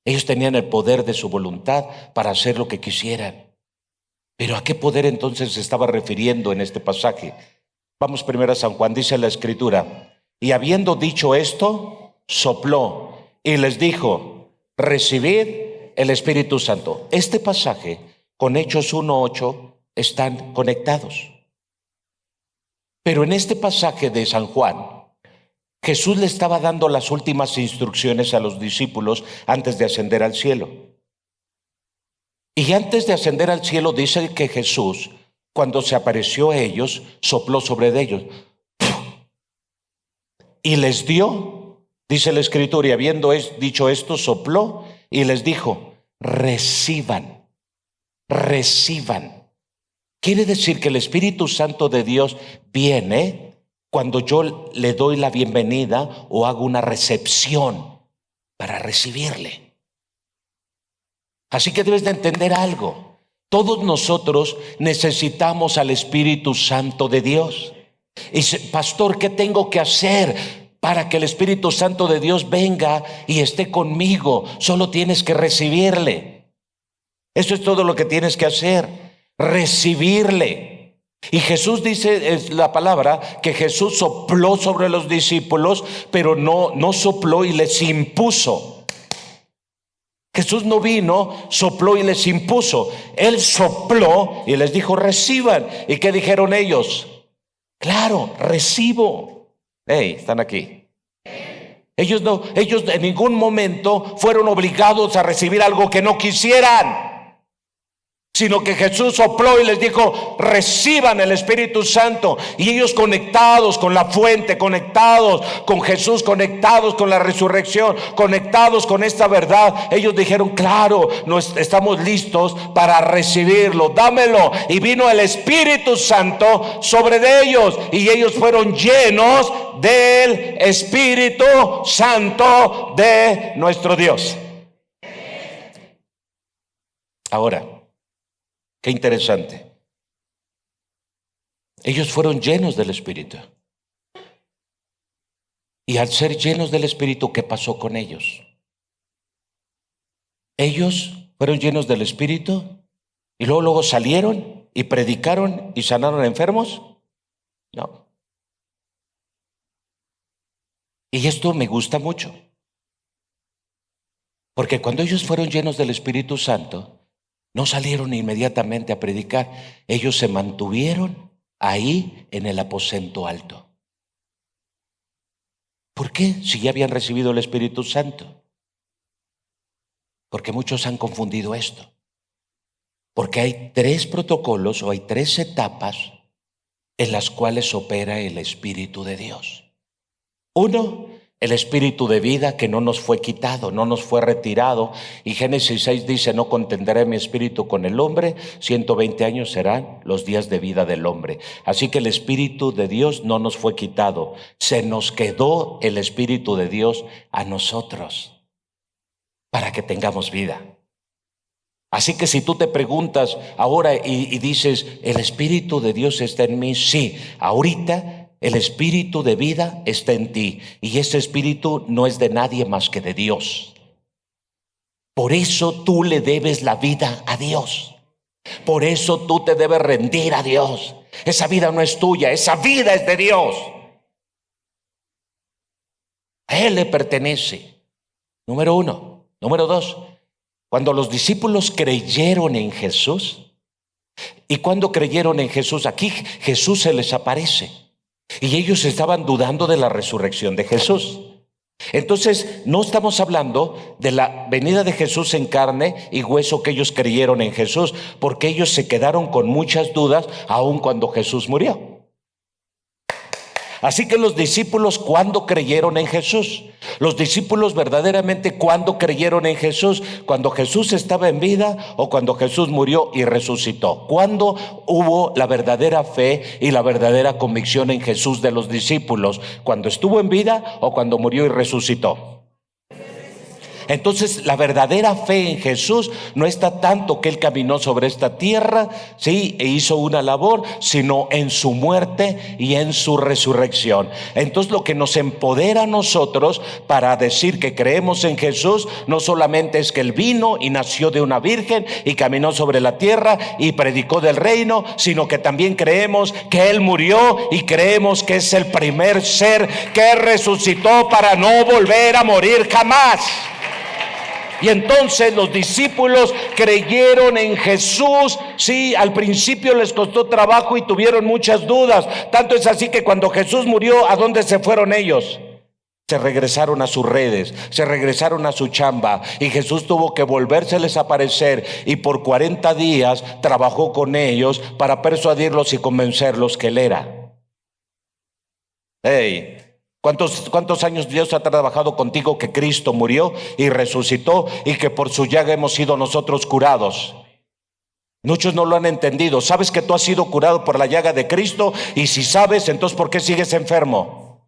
Ellos tenían el poder de su voluntad para hacer lo que quisieran. Pero ¿a qué poder entonces se estaba refiriendo en este pasaje? Vamos primero a San Juan, dice la Escritura. Y habiendo dicho esto, sopló y les dijo, recibid el Espíritu Santo. Este pasaje con Hechos 1:8 están conectados. Pero en este pasaje de San Juan, Jesús le estaba dando las últimas instrucciones a los discípulos antes de ascender al cielo. Y antes de ascender al cielo dice que Jesús, cuando se apareció a ellos, sopló sobre ellos y les dio, dice la Escritura, y habiendo dicho esto, sopló y les dijo, reciban. Quiere decir que el Espíritu Santo de Dios viene cuando yo le doy la bienvenida o hago una recepción para recibirle. Así que debes de entender algo. Todos nosotros necesitamos al Espíritu Santo de Dios. Y dice, pastor, ¿qué tengo que hacer para que el Espíritu Santo de Dios venga y esté conmigo? Solo tienes que recibirle. Eso es todo lo que tienes que hacer, recibirle. Y Jesús dice, es la palabra, que Jesús sopló sobre los discípulos, pero no sopló y les impuso. Jesús no vino, sopló y les impuso. Él sopló y les dijo, reciban. ¿Y qué dijeron ellos? Claro, recibo. Hey, están aquí. Ellos en ningún momento fueron obligados a recibir algo que no quisieran, sino que Jesús sopló y les dijo, reciban el Espíritu Santo. Y ellos conectados con la fuente, conectados con Jesús, conectados con la resurrección, conectados con esta verdad, ellos dijeron, claro, estamos listos para recibirlo, dámelo. Y vino el Espíritu Santo sobre de ellos y ellos fueron llenos del Espíritu Santo de nuestro Dios. Ahora, qué interesante. Ellos fueron llenos del Espíritu. Y al ser llenos del Espíritu, ¿qué pasó con ellos? Ellos fueron llenos del Espíritu y luego salieron y predicaron y sanaron a enfermos. No. Y esto me gusta mucho. Porque cuando ellos fueron llenos del Espíritu Santo, no salieron inmediatamente a predicar. Ellos se mantuvieron ahí en el aposento alto. ¿Por qué? Si ya habían recibido el Espíritu Santo. Porque muchos han confundido esto. Porque hay 3 protocolos o hay 3 etapas en las cuales opera el Espíritu de Dios. 1, el espíritu de vida que no nos fue quitado, no nos fue retirado. Y Génesis 6 dice, no contenderé mi espíritu con el hombre, 120 años serán los días de vida del hombre. Así que el Espíritu de Dios no nos fue quitado, se nos quedó el Espíritu de Dios a nosotros para que tengamos vida. Así que si tú te preguntas ahora y dices, ¿el Espíritu de Dios está en mí? Sí, ahorita el Espíritu de vida está en ti y ese Espíritu no es de nadie más que de Dios. Por eso tú le debes la vida a Dios. Por eso tú te debes rendir a Dios. Esa vida no es tuya, esa vida es de Dios. A Él le pertenece. Número 1. Número 2. Cuando los discípulos creyeron en Jesús, y cuando creyeron en Jesús, aquí Jesús se les aparece. Y ellos estaban dudando de la resurrección de Jesús. Entonces, no estamos hablando de la venida de Jesús en carne y hueso que ellos creyeron en Jesús, porque ellos se quedaron con muchas dudas aun cuando Jesús murió. Así que los discípulos, ¿cuándo creyeron en Jesús? Los discípulos verdaderamente, ¿cuándo creyeron en Jesús? ¿Cuando Jesús estaba en vida o cuando Jesús murió y resucitó? ¿Cuándo hubo la verdadera fe y la verdadera convicción en Jesús de los discípulos? ¿Cuando estuvo en vida o cuando murió y resucitó? Entonces, la verdadera fe en Jesús no está tanto que Él caminó sobre esta tierra, sí, e hizo una labor, sino en su muerte y en su resurrección. Entonces, lo que nos empodera a nosotros para decir que creemos en Jesús, no solamente es que Él vino y nació de una virgen y caminó sobre la tierra y predicó del reino, sino que también creemos que Él murió y creemos que es el primer ser que resucitó para no volver a morir jamás. Y entonces los discípulos creyeron en Jesús. Sí, al principio les costó trabajo y tuvieron muchas dudas. Tanto es así que cuando Jesús murió, ¿a dónde se fueron ellos? Se regresaron a sus redes, se regresaron a su chamba, y Jesús tuvo que volvérseles a aparecer, y por 40 días trabajó con ellos para persuadirlos y convencerlos que Él era. Hey, ¿Cuántos años Dios ha trabajado contigo que Cristo murió y resucitó y que por su llaga hemos sido nosotros curados? Muchos no lo han entendido. ¿Sabes que tú has sido curado por la llaga de Cristo? Y si sabes, entonces ¿por qué sigues enfermo?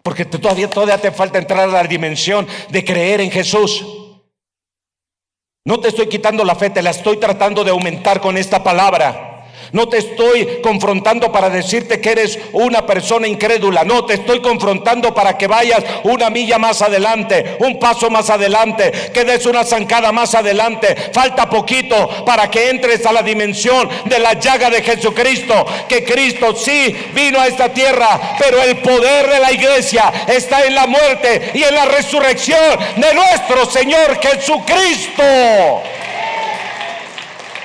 Porque todavía te falta entrar a la dimensión de creer en Jesús. No te estoy quitando la fe, te la estoy tratando de aumentar con esta palabra. No te estoy confrontando para decirte que eres una persona incrédula. No, te estoy confrontando para que vayas una milla más adelante, un paso más adelante, que des una zancada más adelante. Falta poquito para que entres a la dimensión de la llaga de Jesucristo. Que Cristo sí vino a esta tierra, pero el poder de la iglesia está en la muerte y en la resurrección de nuestro Señor Jesucristo.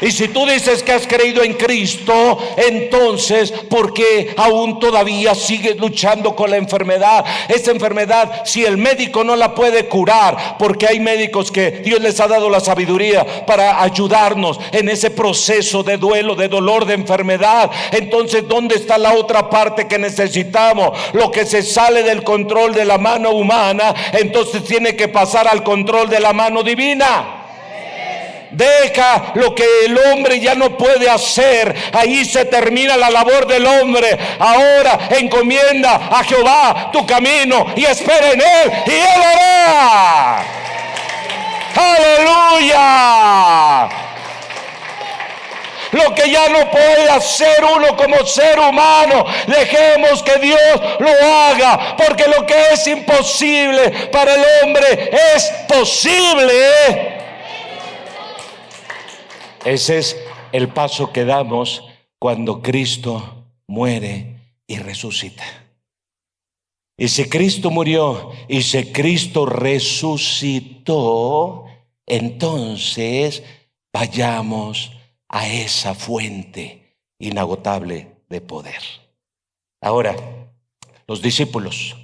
Y si tú dices que has creído en Cristo, entonces, ¿por qué aún todavía sigues luchando con la enfermedad? Esa enfermedad, si el médico no la puede curar, porque hay médicos que Dios les ha dado la sabiduría para ayudarnos en ese proceso de duelo, de dolor, de enfermedad. Entonces, ¿dónde está la otra parte que necesitamos? Lo que se sale del control de la mano humana, entonces tiene que pasar al control de la mano divina. Deja lo que el hombre ya no puede hacer. Ahí se termina la labor del hombre. Ahora encomienda a Jehová tu camino y espera en Él, y Él hará. ¡Aleluya! Lo que ya no puede hacer uno como ser humano, dejemos que Dios lo haga, porque lo que es imposible para el hombre es posible. Ese es el paso que damos cuando Cristo muere y resucita. Y si Cristo murió y si Cristo resucitó, entonces vayamos a esa fuente inagotable de poder. Ahora, los discípulos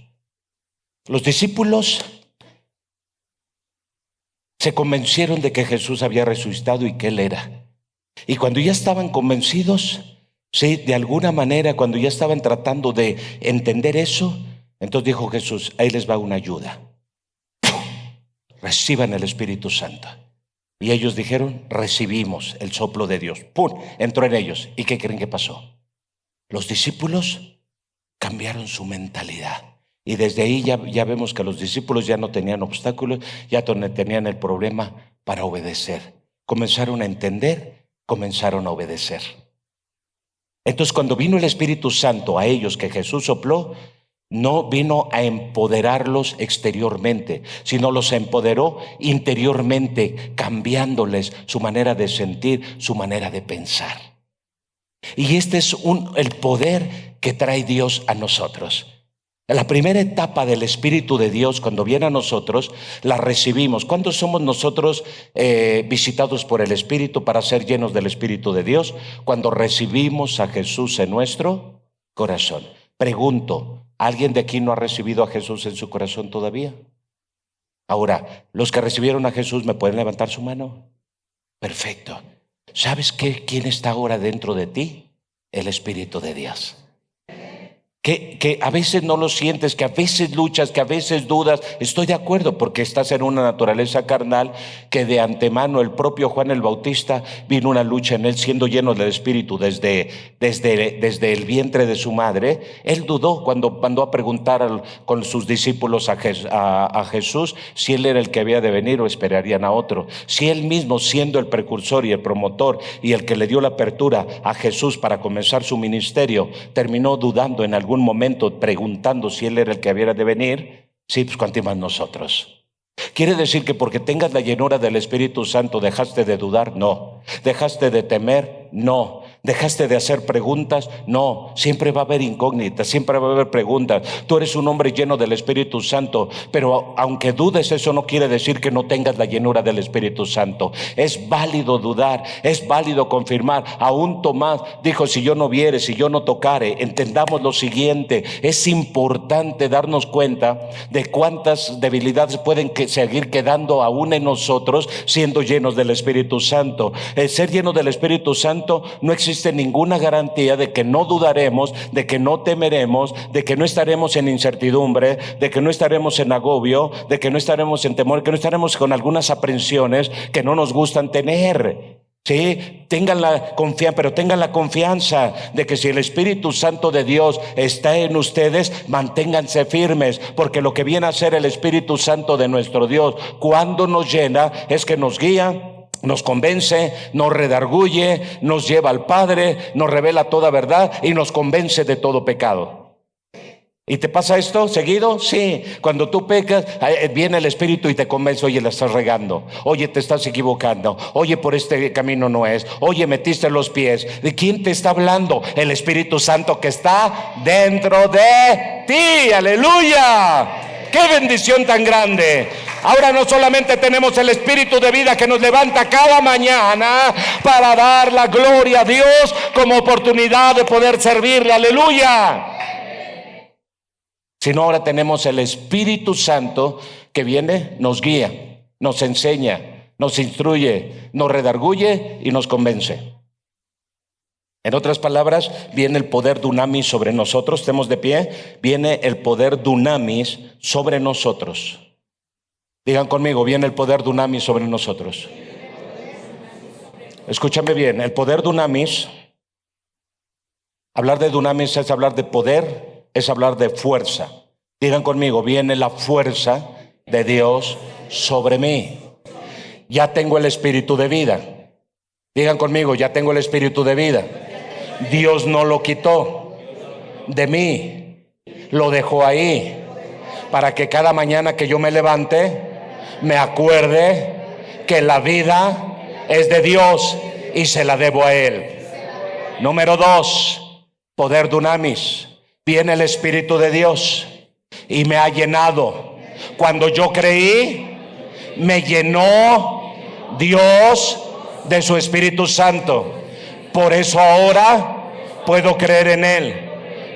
se convencieron de que Jesús había resucitado y que Él era. Y cuando ya estaban convencidos, sí, de alguna manera, cuando ya estaban tratando de entender eso, entonces dijo Jesús: ahí les va una ayuda. Reciban el Espíritu Santo. Y ellos dijeron: recibimos el soplo de Dios. ¡Pum! Entró en ellos. ¿Y qué creen que pasó? Los discípulos cambiaron su mentalidad. Y desde ahí ya vemos que los discípulos ya no tenían obstáculos, ya tenían el problema para obedecer. Comenzaron a entender, comenzaron a obedecer. Entonces, cuando vino el Espíritu Santo a ellos, que Jesús sopló, no vino a empoderarlos exteriormente, sino los empoderó interiormente, cambiándoles su manera de sentir, su manera de pensar. Y este es el poder que trae Dios a nosotros. La primera etapa del Espíritu de Dios, cuando viene a nosotros, la recibimos. ¿Cuándo somos nosotros visitados por el Espíritu para ser llenos del Espíritu de Dios? Cuando recibimos a Jesús en nuestro corazón. Pregunto, ¿alguien de aquí no ha recibido a Jesús en su corazón todavía? Ahora, los que recibieron a Jesús, ¿me pueden levantar su mano? Perfecto. ¿Sabes quién está ahora dentro de ti? El Espíritu de Dios. Que a veces no lo sientes, que a veces luchas, que a veces dudas. Estoy de acuerdo, porque estás en una naturaleza carnal que de antemano el propio Juan el Bautista vino una lucha en él, siendo lleno del Espíritu desde el vientre de su madre. Él dudó cuando mandó a preguntar con sus discípulos a Jesús si él era el que había de venir o esperarían a otro. Si él mismo, siendo el precursor y el promotor y el que le dio la apertura a Jesús para comenzar su ministerio, terminó dudando en algún momento, preguntando si él era el que había de venir. Sí, pues cuánto más nosotros. ¿Quiere decir que porque tengas la llenura del Espíritu Santo dejaste de dudar? No. ¿Dejaste de temer? No. ¿Dejaste de hacer preguntas? No. Siempre va a haber incógnitas, siempre va a haber preguntas. Tú eres un hombre lleno del Espíritu Santo, pero aunque dudes, eso no quiere decir que no tengas la llenura del Espíritu Santo. Es válido dudar, es válido confirmar. Aún Tomás dijo, si yo no viere, si yo no tocare. Entendamos lo siguiente, es importante darnos cuenta de cuántas debilidades pueden seguir quedando aún en nosotros siendo llenos del Espíritu Santo. El ser lleno del Espíritu Santo no existe ninguna garantía de que no dudaremos, de que no temeremos, de que no estaremos en incertidumbre, de que no estaremos en agobio, de que no estaremos en temor, que no estaremos con algunas aprensiones que no nos gustan tener. Sí, tengan la confianza, pero tengan la confianza de que si el Espíritu Santo de Dios está en ustedes, manténganse firmes, porque lo que viene a hacer el Espíritu Santo de nuestro Dios cuando nos llena es que nos guía, nos convence, nos redarguye, nos lleva al Padre, nos revela toda verdad y nos convence de todo pecado. ¿Y te pasa esto seguido? Sí. Cuando tú pecas, viene el Espíritu y te convence. Oye, la estás regando. Oye, te estás equivocando. Oye, por este camino no es. Oye, metiste los pies. ¿De quién te está hablando? El Espíritu Santo que está dentro de ti. ¡Aleluya! ¡Qué bendición tan grande! Ahora no solamente tenemos el Espíritu de vida que nos levanta cada mañana para dar la gloria a Dios como oportunidad de poder servirle. ¡Aleluya! Sino ahora tenemos el Espíritu Santo que viene, nos guía, nos enseña, nos instruye, nos redarguye y nos convence. En otras palabras, viene el poder dunamis sobre nosotros. Estemos de pie. Viene el poder dunamis sobre nosotros. Digan conmigo, viene el poder dunamis sobre nosotros. Escúchame bien, el poder dunamis, hablar de dunamis es hablar de poder, es hablar de fuerza. Digan conmigo, viene la fuerza de Dios sobre mí. Ya tengo el Espíritu de vida. Digan conmigo, ya tengo el Espíritu de vida. Dios no lo quitó de mí, lo dejó ahí para que cada mañana que yo me levante me acuerde que la vida es de Dios y se la debo a Él. Número 2, poder dunamis. Viene el Espíritu de Dios y me ha llenado. Cuando yo creí, me llenó Dios de su Espíritu Santo. Por eso ahora puedo creer en Él.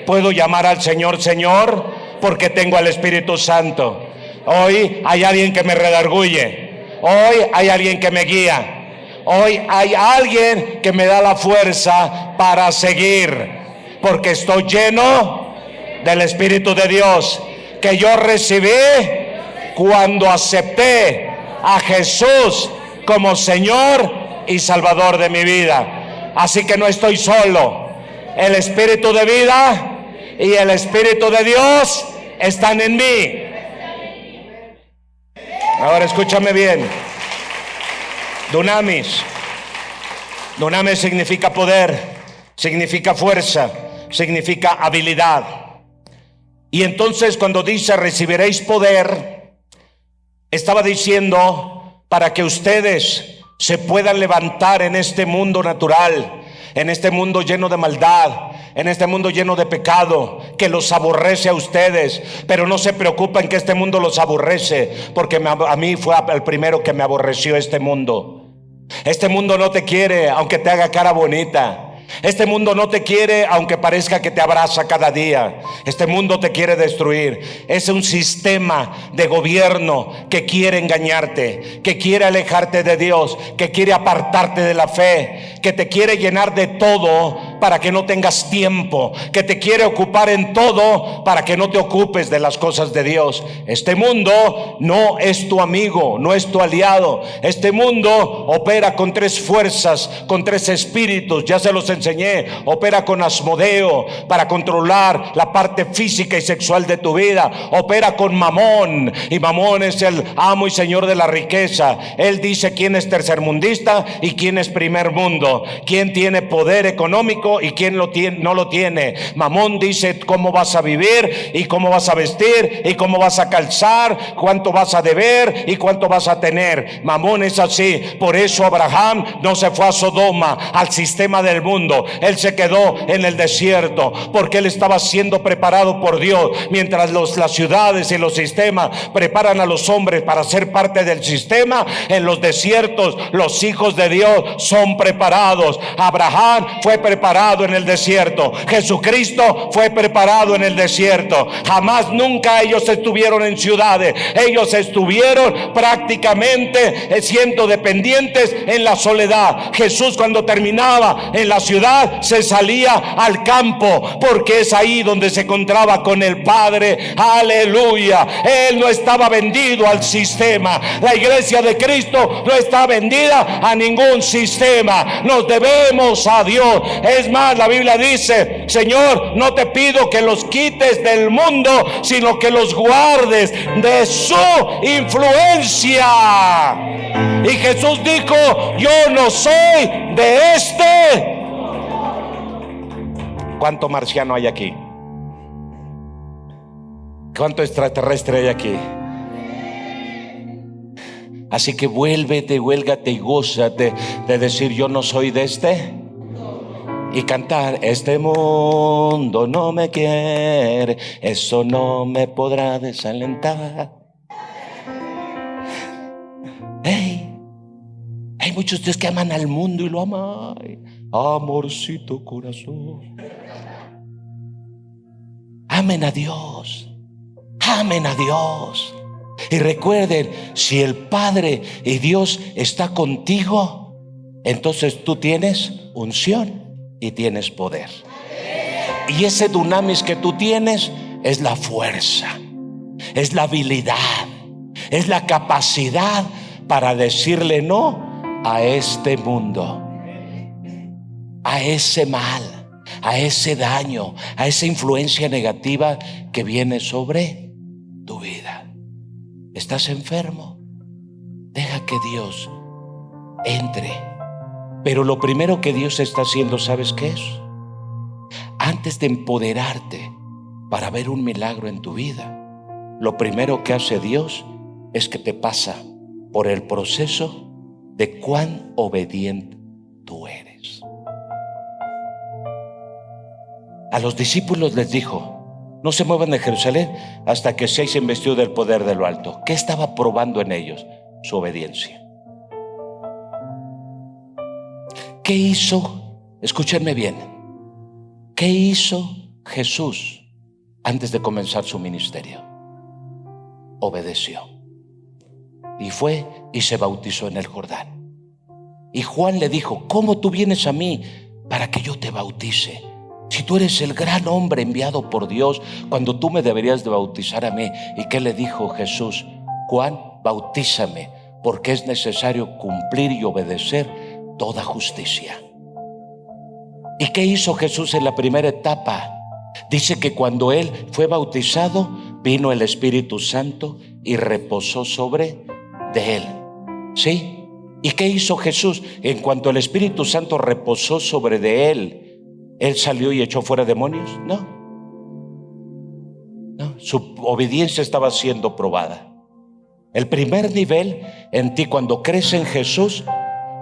Puedo llamar al Señor, Señor, porque tengo al Espíritu Santo. Hoy hay alguien que me redarguye. Hoy hay alguien que me guía. Hoy hay alguien que me da la fuerza para seguir, porque estoy lleno del Espíritu de Dios que yo recibí cuando acepté a Jesús como Señor y Salvador de mi vida. Así que no estoy solo. El Espíritu de vida y el Espíritu de Dios están en mí. Ahora escúchame bien. Dunamis. Dunamis significa poder, significa fuerza, significa habilidad. Y entonces cuando dice recibiréis poder, estaba diciendo para que ustedes se puedan levantar en este mundo natural, en este mundo lleno de maldad, en este mundo lleno de pecado, que los aborrece a ustedes. Pero no se preocupen que este mundo los aborrece, porque a mí fue el primero que me aborreció este mundo. Este mundo no te quiere aunque te haga cara bonita. Este mundo no te quiere aunque parezca que te abraza cada día. Este mundo te quiere destruir. Es un sistema de gobierno que quiere engañarte, que quiere alejarte de Dios, que quiere apartarte de la fe, que te quiere llenar de todo para que no tengas tiempo, que te quiere ocupar en todo para que no te ocupes de las cosas de Dios. Este mundo no es tu amigo, no es tu aliado. Este mundo opera con tres fuerzas, con tres espíritus. Ya se los enseñé. Opera con Asmodeo para controlar la parte física y sexual de tu vida. Opera con Mamón, y Mamón es el amo y señor de la riqueza. Él dice quién es tercermundista y quién es primer mundo, quién tiene poder económico y quién no lo tiene. Mamón dice cómo vas a vivir y cómo vas a vestir y cómo vas a calzar, cuánto vas a deber y cuánto vas a tener. Mamón es así. Por eso Abraham no se fue a Sodoma, al sistema del mundo. Él se quedó en el desierto porque él estaba siendo preparado por Dios. Mientras las ciudades y los sistemas preparan a los hombres para ser parte del sistema, en los desiertos los hijos de Dios son preparados. Abraham fue preparado en el desierto. Jesucristo fue preparado en el desierto. Jamás, nunca ellos estuvieron en ciudades. Ellos estuvieron prácticamente siendo dependientes en la soledad. Jesús, cuando terminaba en la ciudad, se salía al campo, porque es ahí donde se encontraba con el Padre. Aleluya. Él no estaba vendido al sistema. La iglesia de Cristo no está vendida a ningún sistema. Nos debemos a Dios. Es más, la Biblia dice: Señor, no te pido que los quites del mundo, sino que los guardes de su influencia. Y Jesús dijo: yo no soy de este. ¿Cuánto marciano hay aquí? ¿Cuánto extraterrestre hay aquí? Así que vuélvete, huélgate y gózate de decir: yo no soy de este. Y cantar: este mundo no me quiere, eso no me podrá desalentar. Hey, hay muchos de ustedes que aman al mundo y lo aman. Amorcito corazón. Amen a Dios. Amen a Dios. Y recuerden, si el Padre y Dios está contigo, entonces tú tienes unción y tienes poder. Y ese dunamis que tú tienes es la fuerza, es la habilidad, es la capacidad para decirle no a este mundo, a ese mal, a ese daño, a esa influencia negativa que viene sobre tu vida. ¿Estás enfermo? Deja que Dios entre. Pero lo primero que Dios está haciendo, ¿sabes qué es? Antes de empoderarte para ver un milagro en tu vida, lo primero que hace Dios es que te pasa por el proceso de cuán obediente tú eres. A los discípulos les dijo: no se muevan de Jerusalén hasta que seáis investidos del poder de lo alto. ¿Qué estaba probando en ellos? Su obediencia. ¿Qué hizo? Escúchenme bien. ¿Qué hizo Jesús antes de comenzar su ministerio? Obedeció. Y fue y se bautizó en el Jordán. Y Juan le dijo: ¿cómo tú vienes a mí para que yo te bautice? Si tú eres el gran hombre enviado por Dios, cuando tú me deberías de bautizar a mí. ¿Y qué le dijo Jesús? Juan, bautízame, porque es necesario cumplir y obedecer toda justicia. ¿Y qué hizo Jesús en la primera etapa? Dice que cuando él fue bautizado, vino el Espíritu Santo y reposó sobre de él. ¿Sí? ¿Y qué hizo Jesús? En cuanto el Espíritu Santo reposó sobre de él, ¿él salió y echó fuera demonios? No. Su obediencia estaba siendo probada. El primer nivel en ti, cuando crees en Jesús,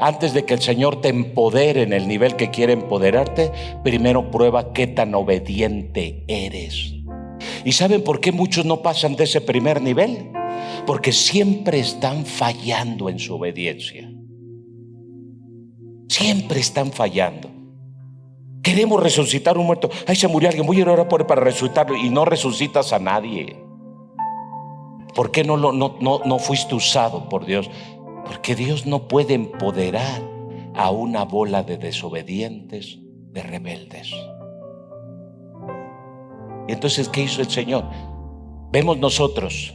Antes de que el Señor te empodere en el nivel que quiere empoderarte, primero prueba qué tan obediente eres. ¿Y saben por qué muchos no pasan de ese primer nivel? Porque siempre están fallando en su obediencia. Siempre están fallando. Queremos resucitar un muerto. Ay, se murió alguien, voy a orar por él para resucitarlo, y no resucitas a nadie. ¿Por qué no fuiste usado por Dios? Porque Dios no puede empoderar a una bola de desobedientes, de rebeldes. Y entonces, ¿qué hizo el Señor? Vemos nosotros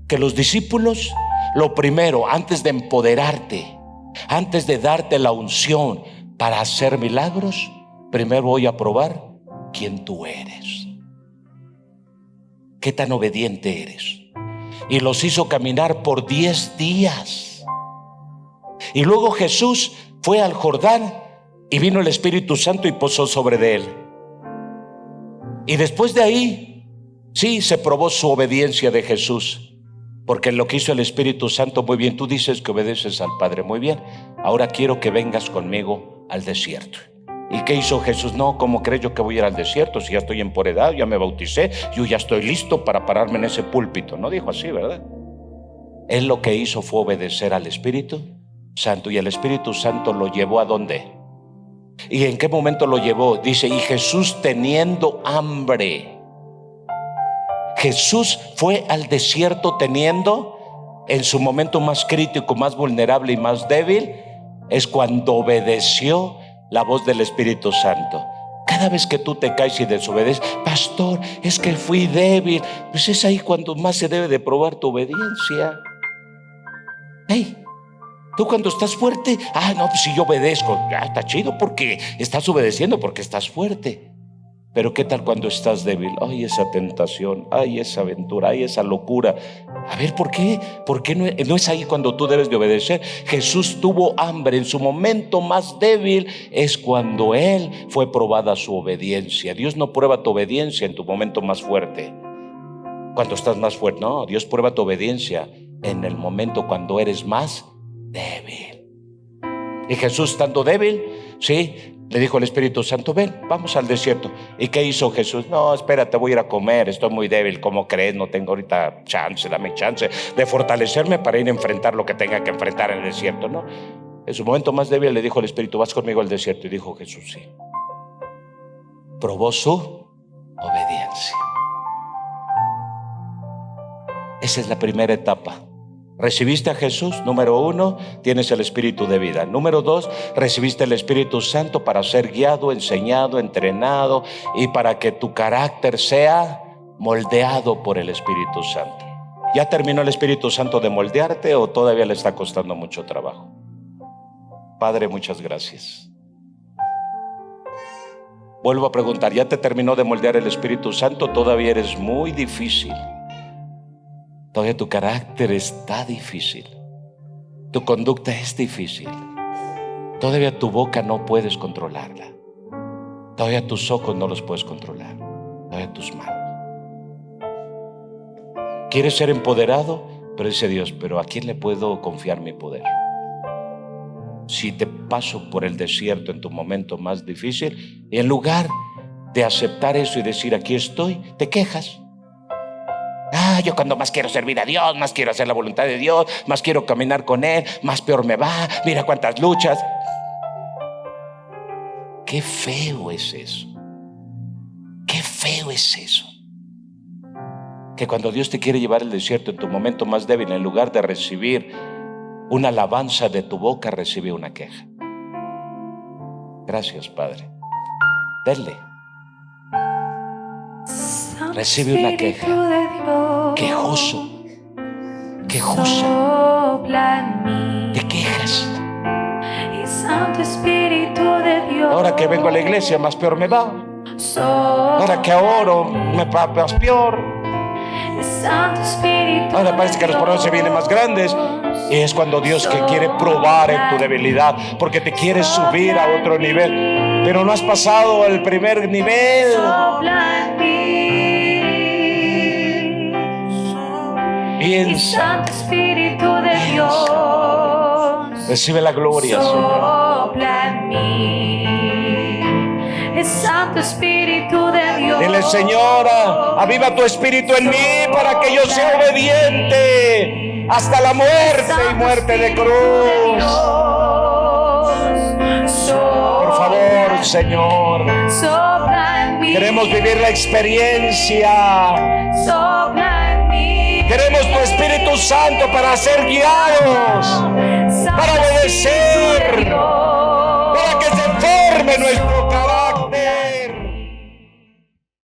que los discípulos, lo primero, antes de empoderarte, antes de darte la unción para hacer milagros, primero voy a probar quién tú eres, qué tan obediente eres. Y los hizo caminar por 10 días. Y luego Jesús fue al Jordán y vino el Espíritu Santo y posó sobre de él. Y después de ahí, sí, se probó su obediencia de Jesús. Porque lo que hizo el Espíritu Santo, muy bien, tú dices que obedeces al Padre, muy bien. Ahora quiero que vengas conmigo al desierto. ¿Y qué hizo Jesús? No, ¿cómo crees yo que voy a ir al desierto? Si ya estoy en por edad, ya me bauticé, yo ya estoy listo para pararme en ese púlpito. No dijo así, ¿verdad? Él lo que hizo fue obedecer al Espíritu Santo, y el Espíritu Santo lo llevó ¿a dónde? ¿Y en qué momento lo llevó? Dice, y Jesús teniendo hambre. Jesús fue al desierto teniendo, en su momento más crítico, más vulnerable y más débil, es cuando obedeció la voz del Espíritu Santo. Cada vez que tú te caes y desobedeces, pastor, es que fui débil, pues es ahí cuando más se debe de probar tu obediencia. Hey, tú cuando estás fuerte, no, pues si yo obedezco, ya está chido porque estás obedeciendo, porque estás fuerte. Pero ¿qué tal cuando estás débil? Ay, esa tentación, ay, esa aventura, ay, esa locura. A ver, ¿por qué? ¿Por qué no es ahí cuando tú debes de obedecer? Jesús tuvo hambre. En su momento más débil es cuando Él fue probada su obediencia. Dios no prueba tu obediencia en tu momento más fuerte, cuando estás más fuerte. No, Dios prueba tu obediencia en el momento cuando eres más débil. Y Jesús, estando débil, sí, le dijo al Espíritu Santo, ven, vamos al desierto. ¿Y qué hizo Jesús? No, espérate, voy a ir a comer, estoy muy débil. ¿Cómo crees? No tengo ahorita chance, dame chance de fortalecerme para ir a enfrentar lo que tenga que enfrentar en el desierto, ¿no? En su momento más débil le dijo al Espíritu, vas conmigo al desierto. Y dijo Jesús, sí. Probó su obediencia. Esa es la primera etapa. Recibiste a Jesús, número 1, tienes el Espíritu de vida. Número 2, recibiste el Espíritu Santo para ser guiado, enseñado, entrenado y para que tu carácter sea moldeado por el Espíritu Santo. ¿Ya terminó el Espíritu Santo de moldearte o todavía le está costando mucho trabajo? Padre, muchas gracias. Vuelvo a preguntar, ¿ya te terminó de moldear el Espíritu Santo? Todavía eres muy difícil. Todavía tu carácter está difícil. Tu conducta es difícil. Todavía tu boca no puedes controlarla. Todavía tus ojos no los puedes controlar. Todavía tus manos. ¿Quieres ser empoderado? Pero dice Dios, ¿pero a quién le puedo confiar mi poder? Si te paso por el desierto en tu momento más difícil, y en lugar de aceptar eso y decir aquí estoy, te quejas. Yo cuando más quiero servir a Dios, más quiero hacer la voluntad de Dios, más quiero caminar con Él, más peor me va, mira cuántas luchas. Qué feo es eso. Qué feo es eso. Que cuando Dios te quiere llevar al desierto en tu momento más débil, en lugar de recibir una alabanza de tu boca, recibe una queja. Gracias, Padre. Denle. Recibe una queja. Quejoso, quejosa. Te quejas. Ahora que vengo a la iglesia, más peor me va. Ahora que oro, me va más peor. Ahora parece que los problemas se vienen más grandes. Y es cuando Dios que quiere probar en tu debilidad, porque te quiere subir a otro nivel, pero no has pasado el primer nivel. Piensa, Santo Espíritu de Dios, Recibe la gloria, Señor. Sopla en mí, el Santo Espíritu de Dios. Dile, Señora, aviva tu espíritu en mí para que yo sea obediente hasta la muerte y muerte de cruz. Por favor, Señor, queremos vivir la experiencia. Queremos tu Espíritu Santo para ser guiados.